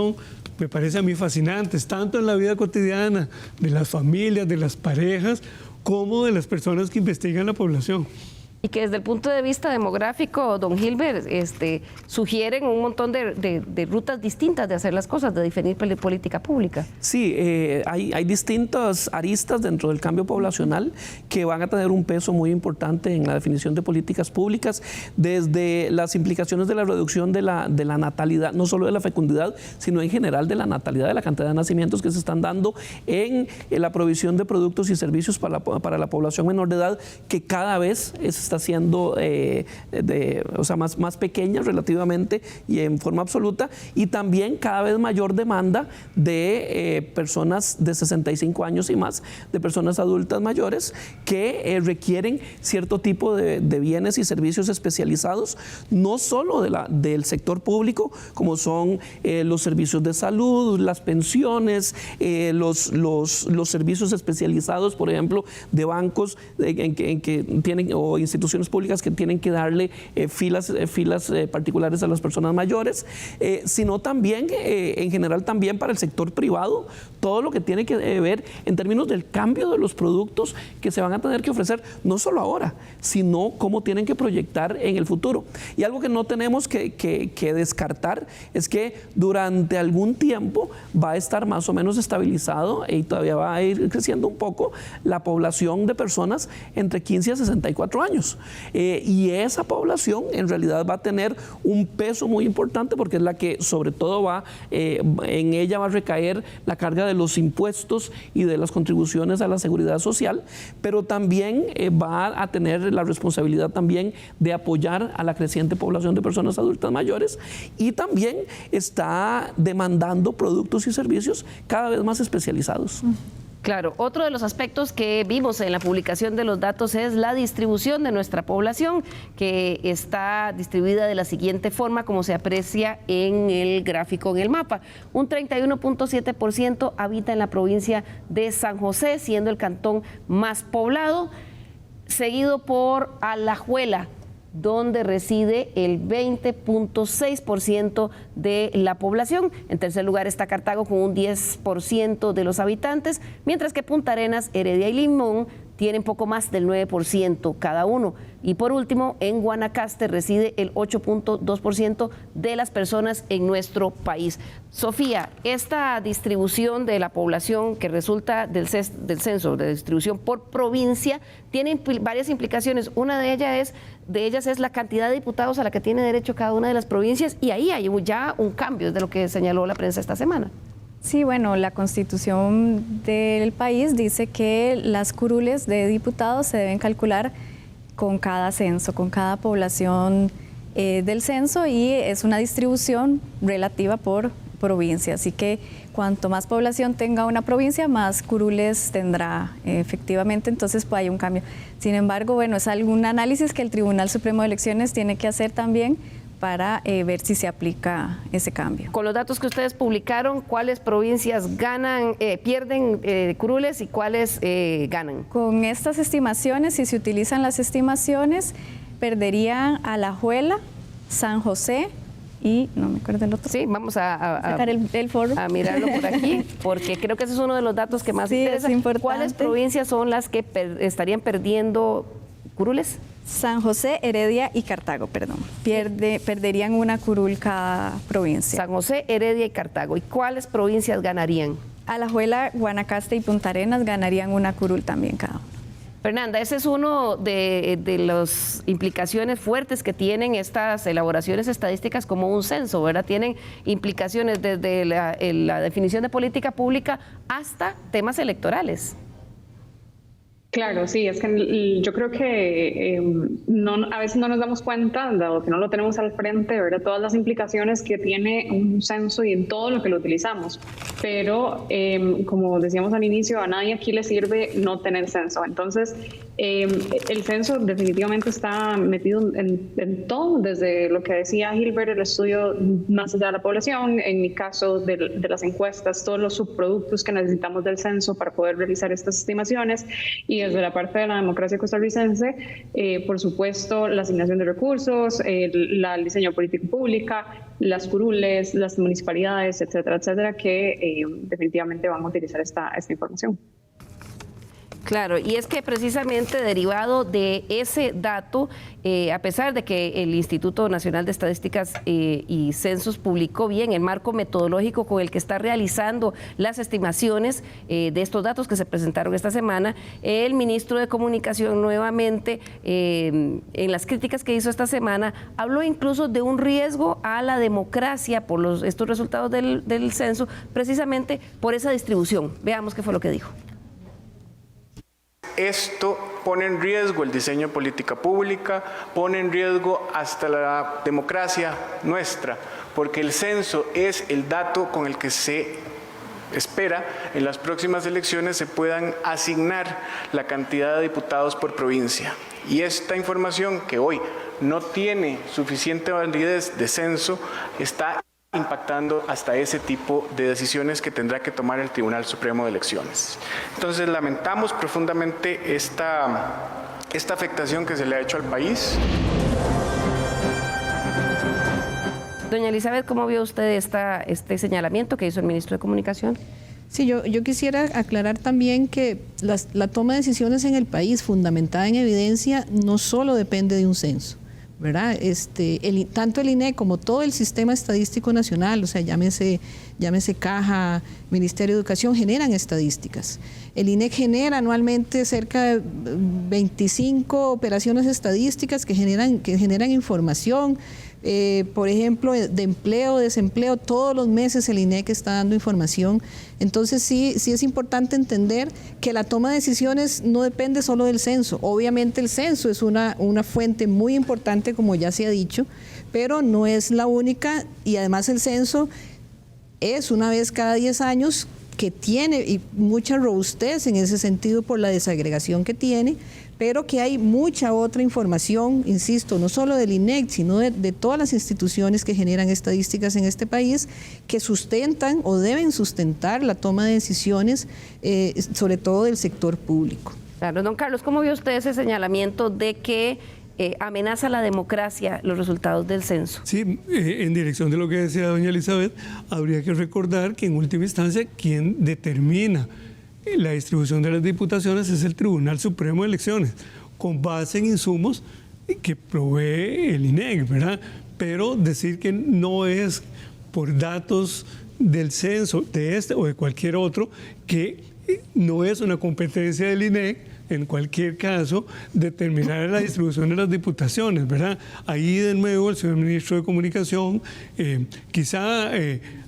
me parece a mí fascinantes, tanto en la vida cotidiana de las familias, de las parejas, como de las personas que investigan la población. Y que desde el punto de vista demográfico, don Gilbert, sugieren un montón de rutas distintas de hacer las cosas, de definir política pública. Sí, hay distintas aristas dentro del cambio poblacional que van a tener un peso muy importante en la definición de políticas públicas, desde las implicaciones de la reducción de la natalidad, no solo de la fecundidad, sino en general de la natalidad, de la cantidad de nacimientos que se están dando en la provisión de productos y servicios para la población menor de edad, que cada vez está siendo más pequeña relativamente y en forma absoluta, y también cada vez mayor demanda de personas de 65 años y más, de personas adultas mayores que requieren cierto tipo de bienes y servicios especializados, no solo del sector público, como son los servicios de salud, las pensiones, los servicios especializados, por ejemplo, de bancos en que tienen, o instituciones instituciones públicas que tienen que darle filas particulares a las personas mayores, sino también, en general, también para el sector privado, todo lo que tiene que ver en términos del cambio de los productos que se van a tener que ofrecer, no solo ahora, sino cómo tienen que proyectar en el futuro. Y algo que no tenemos que descartar es que durante algún tiempo va a estar más o menos estabilizado y todavía va a ir creciendo un poco la población de personas entre 15 a 64 años. Y esa población en realidad va a tener un peso muy importante porque es la que sobre todo en ella va a recaer la carga de los impuestos y de las contribuciones a la seguridad social, pero también va a tener la responsabilidad también de apoyar a la creciente población de personas adultas mayores y también está demandando productos y servicios cada vez más especializados. Claro, otro de los aspectos que vimos en la publicación de los datos es la distribución de nuestra población, que está distribuida de la siguiente forma, como se aprecia en el gráfico, en el mapa. Un 31.7% habita en la provincia de San José, siendo el cantón más poblado, seguido por Alajuela, donde reside el 20.6% de la población. En tercer lugar está Cartago con un 10% de los habitantes, mientras que Punta Arenas, Heredia y Limón tienen poco más del 9% cada uno. Y por último, en Guanacaste reside el 8.2% de las personas en nuestro país. Sofía, esta distribución de la población que resulta del censo, de distribución por provincia, tiene varias implicaciones. Una de ellas es la cantidad de diputados a la que tiene derecho cada una de las provincias, y ahí hay ya un cambio, es de lo que señaló la prensa esta semana. Sí, bueno, la Constitución del país dice que las curules de diputados se deben calcular con cada censo, con cada población del censo, y es una distribución relativa por provincia. Así que cuanto más población tenga una provincia, más curules tendrá efectivamente, entonces pues hay un cambio. Sin embargo, bueno, es algún análisis que el Tribunal Supremo de Elecciones tiene que hacer también para ver si se aplica ese cambio. Con los datos que ustedes publicaron, ¿cuáles provincias pierden curules y cuáles ganan? Con estas estimaciones, si se utilizan las estimaciones, perderían Alajuela, San José y no me acuerdo el otro. Sí, vamos a sacar el foro. A mirarlo por aquí, porque creo que ese es uno de los datos que más interesa. Es importante. ¿Cuáles provincias son las que estarían perdiendo curules? San José, Heredia y Cartago, perdón. Perderían una curul cada provincia. San José, Heredia y Cartago. ¿Y cuáles provincias ganarían? Alajuela, Guanacaste y Punta Arenas ganarían una curul también cada uno. Fernanda, ese es uno de las implicaciones fuertes que tienen estas elaboraciones estadísticas como un censo, ¿verdad? Tienen implicaciones desde la definición de política pública hasta temas electorales. Claro, sí, es que yo creo que a veces no nos damos cuenta, dado que no lo tenemos al frente, ¿verdad? Todas las implicaciones que tiene un censo y en todo lo que lo utilizamos. Pero, como decíamos al inicio, a nadie aquí le sirve no tener censo. Entonces, el censo definitivamente está metido en todo, desde lo que decía Gilbert, el estudio más allá de la población, en mi caso de las encuestas, todos los subproductos que necesitamos del censo para poder realizar estas estimaciones, y desde la parte de la democracia costarricense, por supuesto, la asignación de recursos, el diseño de política pública, las curules, las municipalidades, etcétera, etcétera, que definitivamente van a utilizar esta información. Claro, y es que precisamente derivado de ese dato, a pesar de que el Instituto Nacional de Estadísticas y Censos publicó bien el marco metodológico con el que está realizando las estimaciones de estos datos que se presentaron esta semana, el ministro de Comunicación nuevamente, en las críticas que hizo esta semana, habló incluso de un riesgo a la democracia por estos resultados del censo, precisamente por esa distribución. Veamos qué fue lo que dijo. Esto pone en riesgo el diseño de política pública, pone en riesgo hasta la democracia nuestra, porque el censo es el dato con el que se espera en las próximas elecciones se puedan asignar la cantidad de diputados por provincia. Y esta información que hoy no tiene suficiente validez de censo está impactando hasta ese tipo de decisiones que tendrá que tomar el Tribunal Supremo de Elecciones. Entonces, lamentamos profundamente esta esta afectación que se le ha hecho al país. Doña Elizabeth, ¿cómo vio usted este señalamiento que hizo el ministro de Comunicación? Sí, yo quisiera aclarar también que la toma de decisiones en el país, fundamentada en evidencia, no solo depende de un censo, ¿verdad? Tanto el INEC como todo el sistema estadístico nacional, o sea, llámese Caja, Ministerio de Educación, generan estadísticas. El INEC genera anualmente cerca de 25 operaciones estadísticas que generan información. Por ejemplo, de empleo, desempleo, todos los meses el INEC está dando información. Entonces sí es importante entender que la toma de decisiones no depende solo del censo. Obviamente el censo es una fuente muy importante, como ya se ha dicho, pero no es la única, y además el censo es una vez cada 10 años que tiene mucha robustez en ese sentido por la desagregación que tiene, pero que hay mucha otra información, insisto, no solo del INEC, sino de todas las instituciones que generan estadísticas en este país, que sustentan o deben sustentar la toma de decisiones, sobre todo del sector público. Claro, don Carlos, ¿cómo vio usted ese señalamiento de que amenaza la democracia los resultados del censo? Sí, en dirección de lo que decía doña Elizabeth, habría que recordar que en última instancia quien determina la distribución de las diputaciones es el Tribunal Supremo de Elecciones, con base en insumos que provee el INEC, ¿verdad? Pero decir que no es por datos del censo, de este o de cualquier otro, que no es una competencia del INEC, en cualquier caso, determinar la distribución de las diputaciones, ¿verdad? Ahí de nuevo el señor ministro de Comunicación, quizá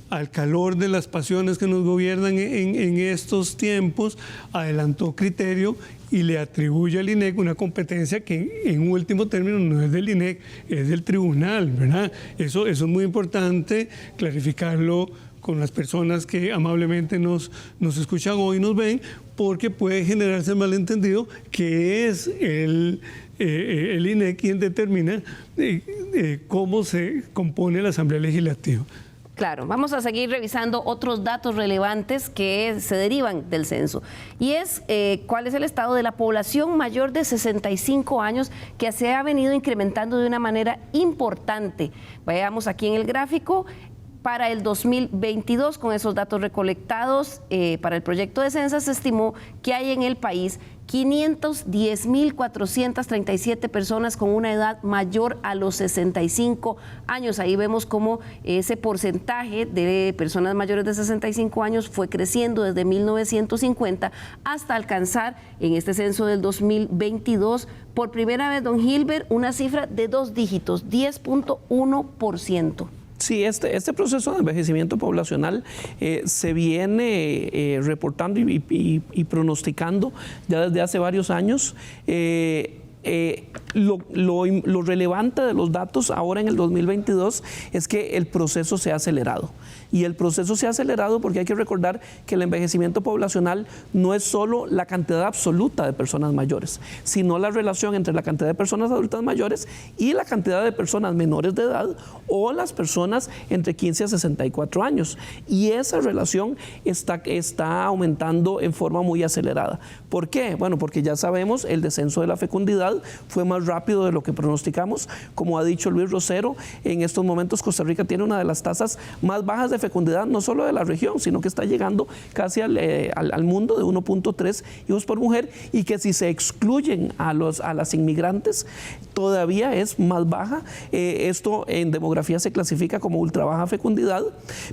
al calor de las pasiones que nos gobiernan en estos tiempos, adelantó criterio y le atribuye al INEC una competencia que en último término no es del INEC, es del tribunal, ¿verdad? Eso es muy importante clarificarlo con las personas que amablemente nos escuchan hoy y nos ven, porque puede generarse el malentendido que es el INEC quien determina cómo se compone la Asamblea Legislativa. Claro, vamos a seguir revisando otros datos relevantes que se derivan del censo, y es cuál es el estado de la población mayor de 65 años, que se ha venido incrementando de una manera importante. Veamos aquí en el gráfico. Para el 2022, con esos datos recolectados para el proyecto de censo, se estimó que hay en el país 510.437 personas con una edad mayor a los 65 años. Ahí vemos cómo ese porcentaje de personas mayores de 65 años fue creciendo desde 1950 hasta alcanzar en este censo del 2022, por primera vez, don Gilbert, una cifra de 2 dígitos, 10.1%. Sí, este proceso de envejecimiento poblacional se viene reportando y pronosticando ya desde hace varios años. Lo relevante de los datos ahora en el 2022 es que el proceso se ha acelerado. Y el proceso se ha acelerado porque hay que recordar que el envejecimiento poblacional no es solo la cantidad absoluta de personas mayores, sino la relación entre la cantidad de personas adultas mayores y la cantidad de personas menores de edad o las personas entre 15 a 64 años. Y esa relación está aumentando en forma muy acelerada. ¿Por qué? Bueno, porque ya sabemos, el descenso de la fecundidad fue más rápido de lo que pronosticamos. Como ha dicho Luis Rosero, en estos momentos Costa Rica tiene una de las tasas más bajas de fecundidad, no solo de la región, sino que está llegando casi al mundo de 1.3 hijos por mujer, y que si se excluyen a las inmigrantes todavía es más baja. Esto en demografía se clasifica como ultra baja fecundidad,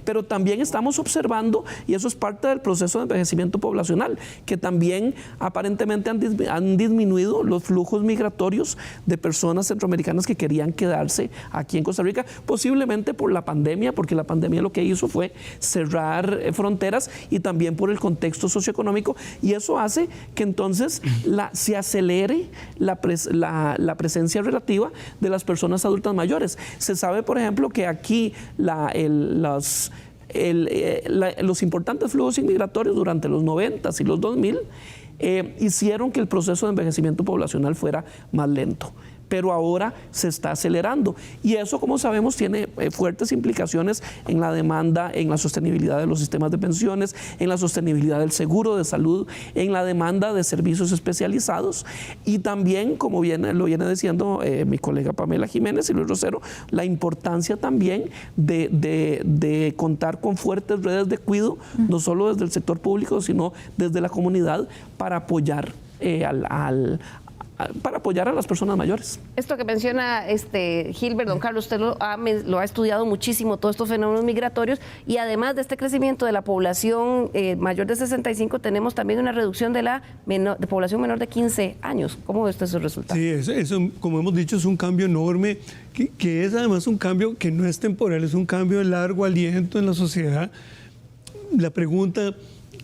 pero también estamos observando, y eso es parte del proceso de envejecimiento poblacional, que también aparentemente han disminuido los flujos migratorios de personas centroamericanas que querían quedarse aquí en Costa Rica, posiblemente por la pandemia, porque la pandemia lo que hizo fue cerrar fronteras, y también por el contexto socioeconómico, y eso hace que entonces se acelere la presencia relativa de las personas adultas mayores. Se sabe, por ejemplo, que aquí los importantes flujos inmigratorios durante los 90s y los 2000 hicieron que el proceso de envejecimiento poblacional fuera más lento. pero ahora se está acelerando. Y eso, como sabemos, tiene fuertes implicaciones en la demanda, en la sostenibilidad de los sistemas de pensiones, en la sostenibilidad del seguro de salud, en la demanda de servicios especializados y también, como lo viene diciendo mi colega Pamela Jiménez y Luis Rosero, la importancia también de contar con fuertes redes de cuidado, no solo desde el sector público, sino desde la comunidad para apoyar para apoyar a las personas mayores. Esto que menciona Gilbert, don Carlos, usted lo ha estudiado muchísimo, todos estos fenómenos migratorios, y además de este crecimiento de la población mayor de 65, tenemos también una reducción de la población menor de 15 años. ¿Cómo ve usted esos resultados? Sí, eso, como hemos dicho, es un cambio enorme, que es además un cambio que no es temporal, es un cambio de largo aliento en la sociedad. La pregunta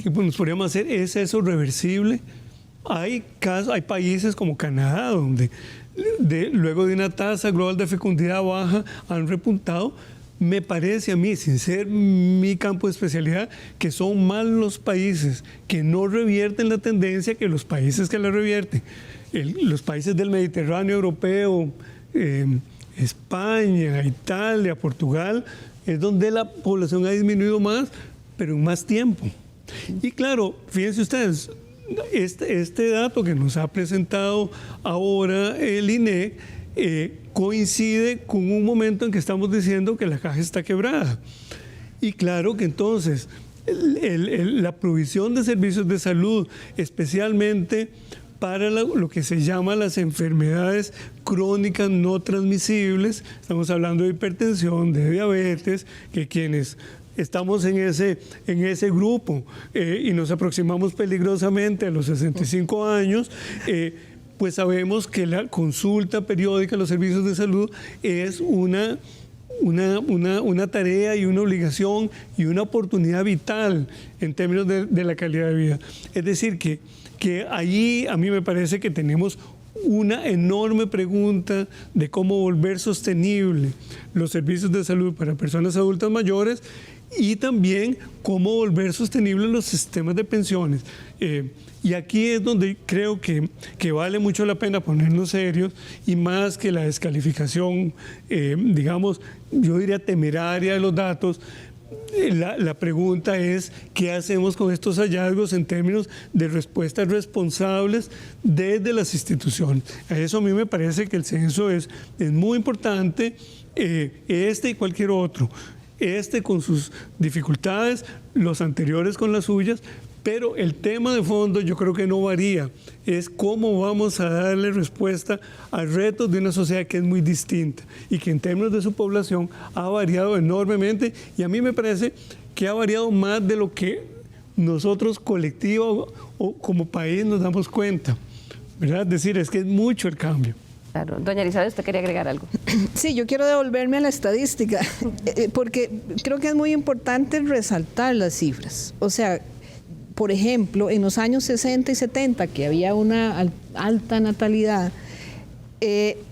que nos podríamos hacer, ¿es eso reversible? Hay países como Canadá, donde luego de una tasa global de fecundidad baja han repuntado. Me parece a mí, sin ser mi campo de especialidad, que son más los países que no revierten la tendencia que los países que la revierten. Los países del Mediterráneo europeo, España, Italia, Portugal, es donde la población ha disminuido más, pero en más tiempo. Y claro, fíjense ustedes, este dato que nos ha presentado ahora el INEC coincide con un momento en que estamos diciendo que la caja está quebrada. Y claro que entonces la provisión de servicios de salud, especialmente para lo que se llama las enfermedades crónicas no transmisibles, estamos hablando de hipertensión, de diabetes, que quienes estamos en ese grupo y nos aproximamos peligrosamente a los 65 años, pues sabemos que la consulta periódica a los servicios de salud es una tarea y una obligación y una oportunidad vital en términos de la calidad de vida. Es decir, que allí a mí me parece que tenemos una enorme pregunta de cómo volver sostenible los servicios de salud para personas adultas mayores y también cómo volver sostenibles los sistemas de pensiones. Y aquí es donde creo que vale mucho la pena ponernos serios y más que la descalificación, digamos, yo diría temeraria de los datos. La pregunta es, ¿qué hacemos con estos hallazgos en términos de respuestas responsables desde las instituciones? A eso a mí me parece que el censo es muy importante, y cualquier otro. Con sus dificultades, los anteriores con las suyas, pero el tema de fondo yo creo que no varía, es cómo vamos a darle respuesta a retos de una sociedad que es muy distinta y que en términos de su población ha variado enormemente, y a mí me parece que ha variado más de lo que nosotros colectivo o como país nos damos cuenta, ¿verdad? Es decir, es que es mucho el cambio. Claro. Doña Elizabeth, ¿usted quería agregar algo? Sí, yo quiero devolverme a la estadística, porque creo que es muy importante resaltar las cifras. O sea, por ejemplo, en los años 60 y 70, que había una alta natalidad,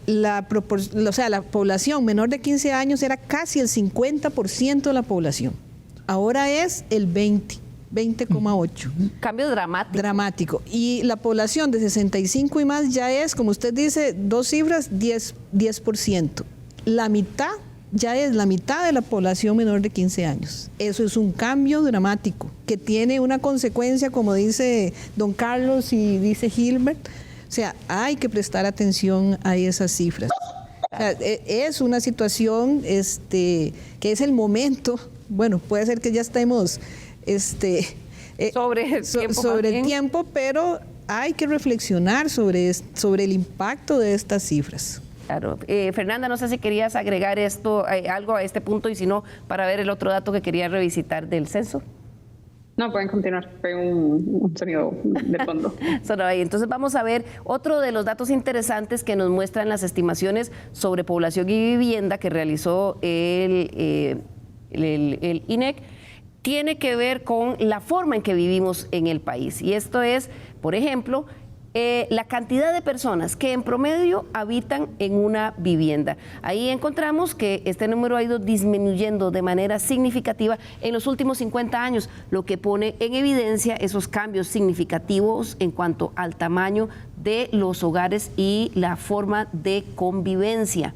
la población menor de 15 años era casi el 50% de la población. Ahora es el 20,8. Cambio dramático. Dramático. Y la población de 65 y más ya es, como usted dice, dos cifras, 10%. La mitad ya es la mitad de la población menor de 15 años. Eso es un cambio dramático que tiene una consecuencia, como dice don Carlos y dice Gilbert. O sea, hay que prestar atención a esas cifras. O sea, es una situación que es el momento, bueno, puede ser que ya estemos sobre el tiempo, pero hay que reflexionar sobre el impacto de estas cifras. Claro. Fernanda, no sé si querías agregar algo a este punto, y si no, para ver el otro dato que quería revisitar del censo. No, pueden continuar. Fue un sonido de fondo. Solo ahí. Entonces vamos a ver otro de los datos interesantes que nos muestran las estimaciones sobre población y vivienda que realizó el INEC. Tiene que ver con la forma en que vivimos en el país. Y esto es, por ejemplo, la cantidad de personas que en promedio habitan en una vivienda. Ahí encontramos que este número ha ido disminuyendo de manera significativa en los últimos 50 años, lo que pone en evidencia esos cambios significativos en cuanto al tamaño de los hogares y la forma de convivencia.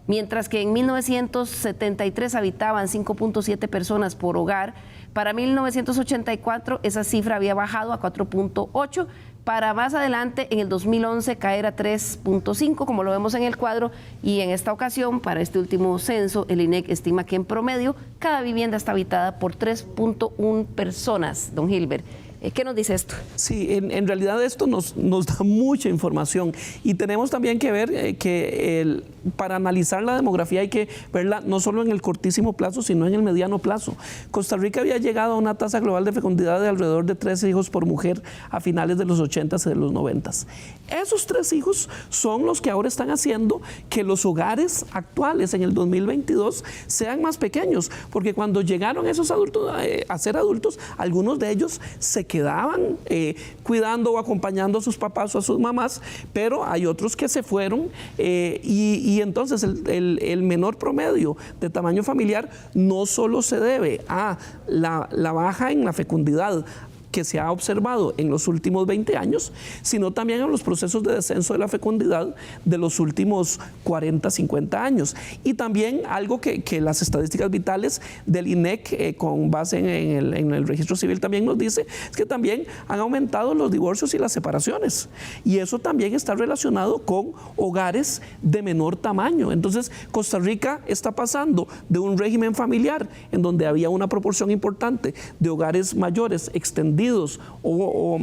Mientras que en 1973 habitaban 5.7 personas por hogar, para 1984 esa cifra había bajado a 4.8, para más adelante en el 2011 caer a 3.5, como lo vemos en el cuadro, y en esta ocasión, para este último censo, el INEC estima que en promedio cada vivienda está habitada por 3.1 personas. Don Gilbert, ¿qué nos dice esto? Sí, en realidad esto nos da mucha información y tenemos también que ver que para analizar la demografía hay que verla no solo en el cortísimo plazo, sino en el mediano plazo. Costa Rica había llegado a una tasa global de fecundidad de alrededor de 3 hijos por mujer a finales de los 80s y de los 90s. Esos 3 hijos son los que ahora están haciendo que los hogares actuales en el 2022 sean más pequeños, porque cuando llegaron esos adultos a ser adultos, algunos de ellos se quedaban cuidando o acompañando a sus papás o a sus mamás, pero hay otros que se fueron y entonces el menor promedio de tamaño familiar no solo se debe a la baja en la fecundidad que se ha observado en los últimos 20 años, sino también en los procesos de descenso de la fecundidad de los últimos 40, 50 años. Y también algo que las estadísticas vitales del INEC, con base en el registro civil, también nos dice, es que también han aumentado los divorcios y las separaciones. Y eso también está relacionado con hogares de menor tamaño. Entonces, Costa Rica está pasando de un régimen familiar en donde había una proporción importante de hogares mayores extendidos o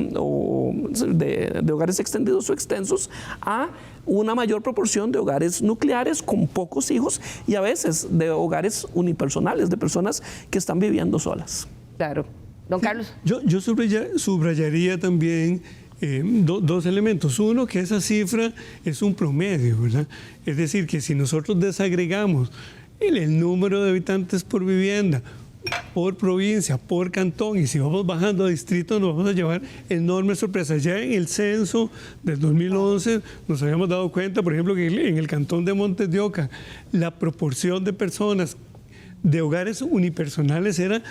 de hogares extendidos o extensos a una mayor proporción de hogares nucleares con pocos hijos y a veces de hogares unipersonales, de personas que están viviendo solas. Claro. Don Carlos. Yo subrayaría también dos elementos. Uno, que esa cifra es un promedio, ¿verdad? Es decir, que si nosotros desagregamos el número de habitantes por vivienda, por provincia, por cantón, y si vamos bajando a distrito nos vamos a llevar enormes sorpresas. Ya en el censo del 2011 nos habíamos dado cuenta, por ejemplo, que en el cantón de Montes de Oca la proporción de personas de hogares unipersonales era,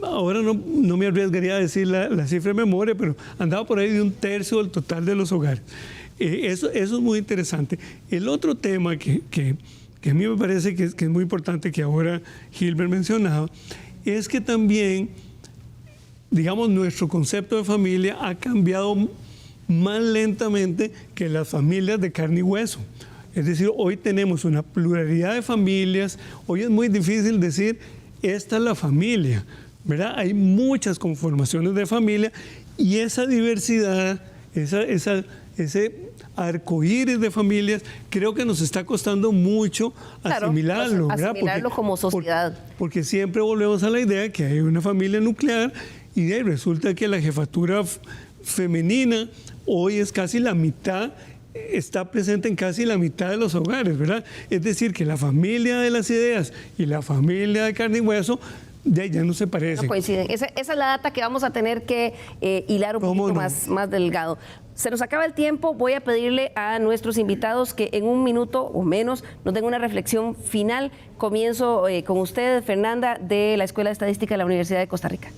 ahora no me arriesgaría a decir la cifra de memoria, pero andaba por ahí de 1/3 del total de los hogares. Eso es muy interesante. El otro tema que a mí me parece que es muy importante, que ahora Gilbert mencionaba, es que también, digamos, nuestro concepto de familia ha cambiado más lentamente que las familias de carne y hueso. Es decir, hoy tenemos una pluralidad de familias, hoy es muy difícil decir, esta es la familia, ¿verdad? Hay muchas conformaciones de familia y esa diversidad, ese arcoíris de familias, creo que nos está costando mucho asimilarlo, ¿verdad? Asimilarlo como sociedad. Porque siempre volvemos a la idea que hay una familia nuclear y de ahí resulta que la jefatura femenina hoy es casi la mitad, está presente en casi la mitad de los hogares, ¿verdad? Es decir, que la familia de las ideas y la familia de carne y hueso ya no se parecen. No coinciden. Esa es la data que vamos a tener que hilar un poquito más delgado. Se nos acaba el tiempo, voy a pedirle a nuestros invitados que en un minuto o menos nos den una reflexión final. Comienzo con usted, Fernanda, de la Escuela de Estadística de la Universidad de Costa Rica.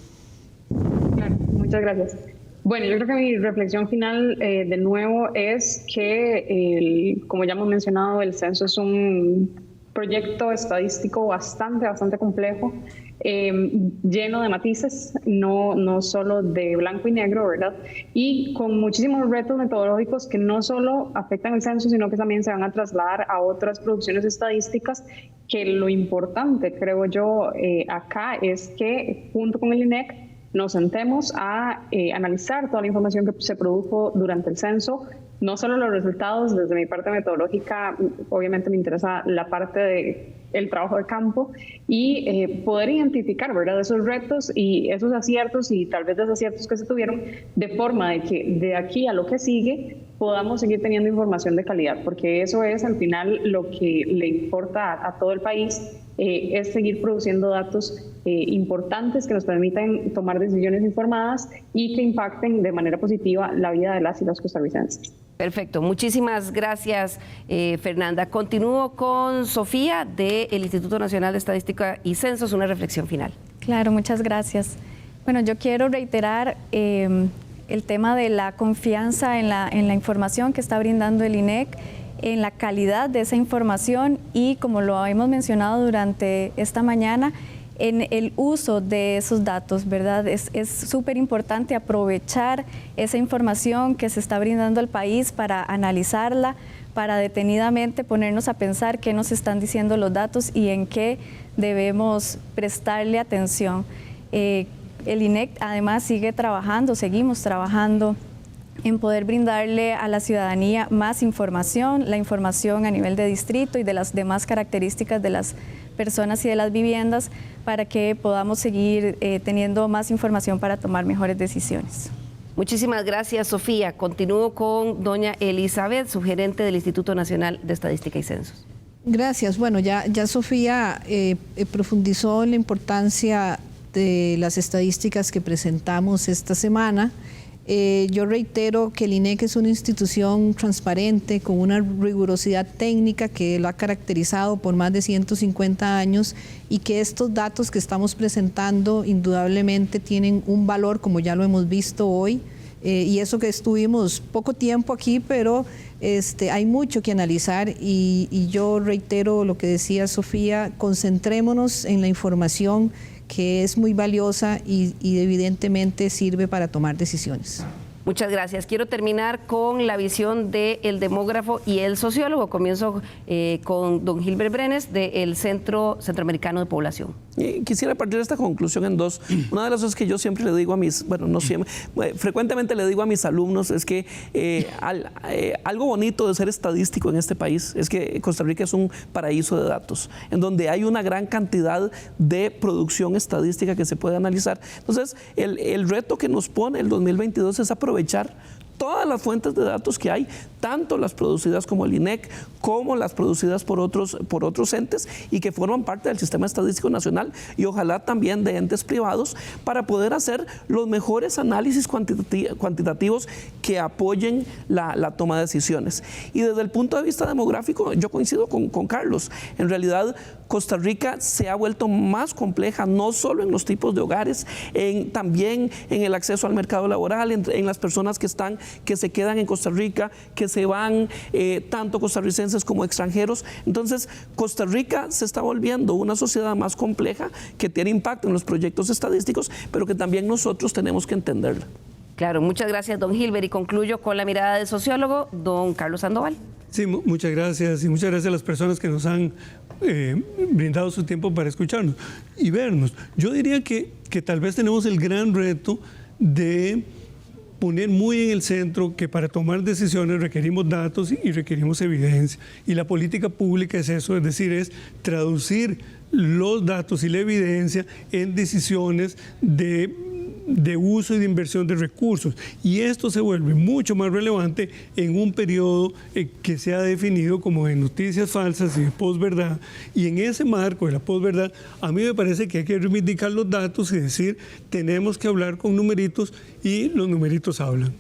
Claro, muchas gracias. Bueno, yo creo que mi reflexión final de nuevo es que, como ya hemos mencionado, el censo es un proyecto estadístico bastante complejo, lleno de matices, no solo de blanco y negro, ¿verdad? Y con muchísimos retos metodológicos que no solo afectan el censo, sino que también se van a trasladar a otras producciones estadísticas, que lo importante, creo yo, acá es que junto con el INEC nos sentemos a analizar toda la información que se produjo durante el censo, no solo los resultados. Desde mi parte metodológica, obviamente me interesa la parte del trabajo de campo y poder identificar, ¿verdad?, esos retos y esos aciertos y tal vez desaciertos que se tuvieron, de forma de que de aquí a lo que sigue podamos seguir teniendo información de calidad, porque eso es al final lo que le importa a todo el país, es seguir produciendo datos importantes que nos permitan tomar decisiones informadas y que impacten de manera positiva la vida de las y los costarricenses. Perfecto, muchísimas gracias, Fernanda. Continúo con Sofía del Instituto Nacional de Estadística y Censos, una reflexión final. Claro, muchas gracias. Bueno, yo quiero reiterar el tema de la confianza en la información que está brindando el INEC, en la calidad de esa información y, como lo hemos mencionado durante esta mañana, en el uso de esos datos, ¿verdad? Es súper importante aprovechar esa información que se está brindando al país para analizarla, para detenidamente ponernos a pensar qué nos están diciendo los datos y en qué debemos prestarle atención. El INEC además seguimos trabajando en poder brindarle a la ciudadanía más información, la información a nivel de distrito y de las demás características de las personas y de las viviendas, para que podamos seguir teniendo más información para tomar mejores decisiones. Muchísimas gracias, Sofía. Continúo con doña Elizabeth, subgerente del Instituto Nacional de Estadística y Censos. Gracias. Bueno, ya Sofía profundizó en la importancia de las estadísticas que presentamos esta semana. Yo reitero que el INEC es una institución transparente, con una rigurosidad técnica que lo ha caracterizado por más de 150 años y que estos datos que estamos presentando indudablemente tienen un valor, como ya lo hemos visto hoy, y eso que estuvimos poco tiempo aquí, pero hay mucho que analizar y yo reitero lo que decía Sofía, concentrémonos en la información que es muy valiosa y evidentemente sirve para tomar decisiones. Muchas gracias. Quiero terminar con la visión del demógrafo y el sociólogo. Comienzo con don Gilbert Brenes del Centro Centroamericano de Población. Quisiera partir de esta conclusión en dos. Una de las cosas que yo siempre le digo a mis, bueno, no siempre, frecuentemente le digo a mis alumnos es que algo bonito de ser estadístico en este país es que Costa Rica es un paraíso de datos, en donde hay una gran cantidad de producción estadística que se puede analizar. Entonces, el reto que nos pone el 2022 es aprovechar todas las fuentes de datos que hay, tanto las producidas como el INEC, como las producidas por otros entes y que forman parte del Sistema Estadístico Nacional y ojalá también de entes privados para poder hacer los mejores análisis cuantitativos que apoyen la toma de decisiones. Y desde el punto de vista demográfico, yo coincido con Carlos. En realidad, Costa Rica se ha vuelto más compleja, no solo en los tipos de hogares, también en el acceso al mercado laboral, en las personas que se quedan en Costa Rica, que se van, tanto costarricenses como extranjeros. Entonces, Costa Rica se está volviendo una sociedad más compleja que tiene impacto en los proyectos estadísticos, pero que también nosotros tenemos que entenderla. Claro, muchas gracias, don Gilbert. Y concluyo con la mirada del sociólogo, don Carlos Sandoval. Sí, muchas gracias. Y muchas gracias a las personas que nos han brindado su tiempo para escucharnos y vernos. Yo diría que tal vez tenemos el gran reto de poner muy en el centro que para tomar decisiones requerimos datos y requerimos evidencia. Y la política pública es eso, es decir, es traducir los datos y la evidencia en decisiones de uso y de inversión de recursos. Y esto se vuelve mucho más relevante en un periodo que se ha definido como de noticias falsas y de posverdad. Y en ese marco de la posverdad, a mí me parece que hay que reivindicar los datos y decir, tenemos que hablar con numeritos y los numeritos hablan.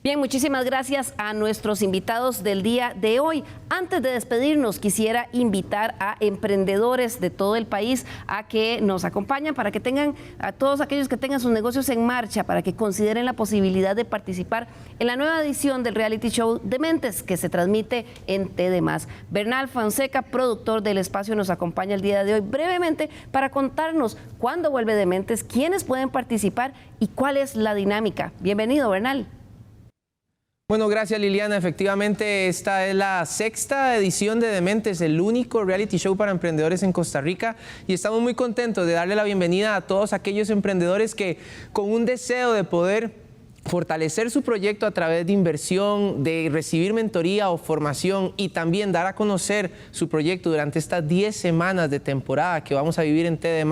Bien, muchísimas gracias a nuestros invitados del día de hoy. Antes de despedirnos, quisiera invitar a emprendedores de todo el país a que nos acompañen, para que tengan, a todos aquellos que tengan sus negocios en marcha, para que consideren la posibilidad de participar en la nueva edición del reality show Dementes, que se transmite en TD+. Bernal Fonseca, productor del espacio, nos acompaña el día de hoy brevemente para contarnos cuándo vuelve Dementes, quiénes pueden participar y cuál es la dinámica. Bienvenido, Bernal. Bueno, gracias Liliana. Efectivamente, esta es la 6ª edición de Dementes, el único reality show para emprendedores en Costa Rica, y estamos muy contentos de darle la bienvenida a todos aquellos emprendedores que con un deseo de poder fortalecer su proyecto a través de inversión, de recibir mentoría o formación y también dar a conocer su proyecto durante estas 10 semanas de temporada que vamos a vivir en TD+,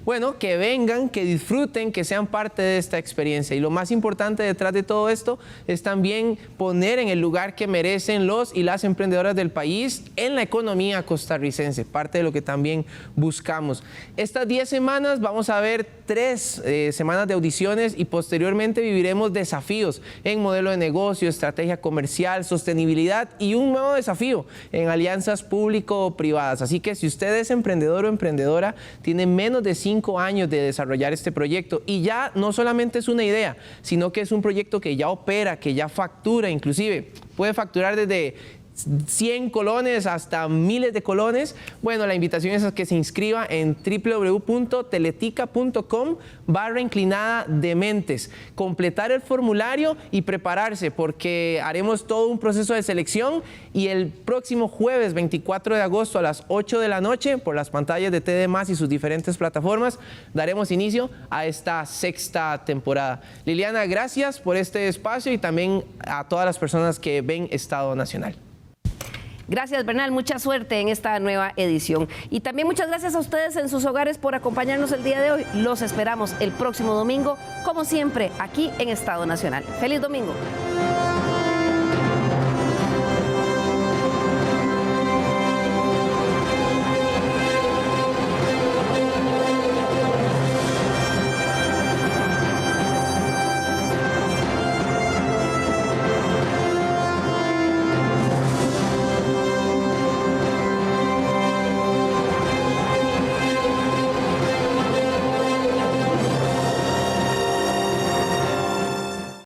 bueno, que vengan, que disfruten, que sean parte de esta experiencia. Y lo más importante detrás de todo esto es también poner en el lugar que merecen los y las emprendedoras del país en la economía costarricense, parte de lo que también buscamos. Estas 10 semanas vamos a ver 3 semanas de audiciones y posteriormente viviremos nuevos desafíos en modelo de negocio, estrategia comercial, sostenibilidad y un nuevo desafío en alianzas público-privadas. Así que si usted es emprendedor o emprendedora, tiene menos de 5 años de desarrollar este proyecto y ya no solamente es una idea, sino que es un proyecto que ya opera, que ya factura, inclusive puede facturar desde 100 colones hasta miles de colones. Bueno, la invitación es a que se inscriba en www.teletica.com/dementes. Completar el formulario y prepararse porque haremos todo un proceso de selección y el próximo jueves 24 de agosto a las 8 de la noche por las pantallas de TD+ y sus diferentes plataformas daremos inicio a esta 6ª temporada. Liliana, gracias por este espacio y también a todas las personas que ven Estado Nacional. Gracias, Bernal. Mucha suerte en esta nueva edición. Y también muchas gracias a ustedes en sus hogares por acompañarnos el día de hoy. Los esperamos el próximo domingo, como siempre, aquí en Estado Nacional. ¡Feliz domingo!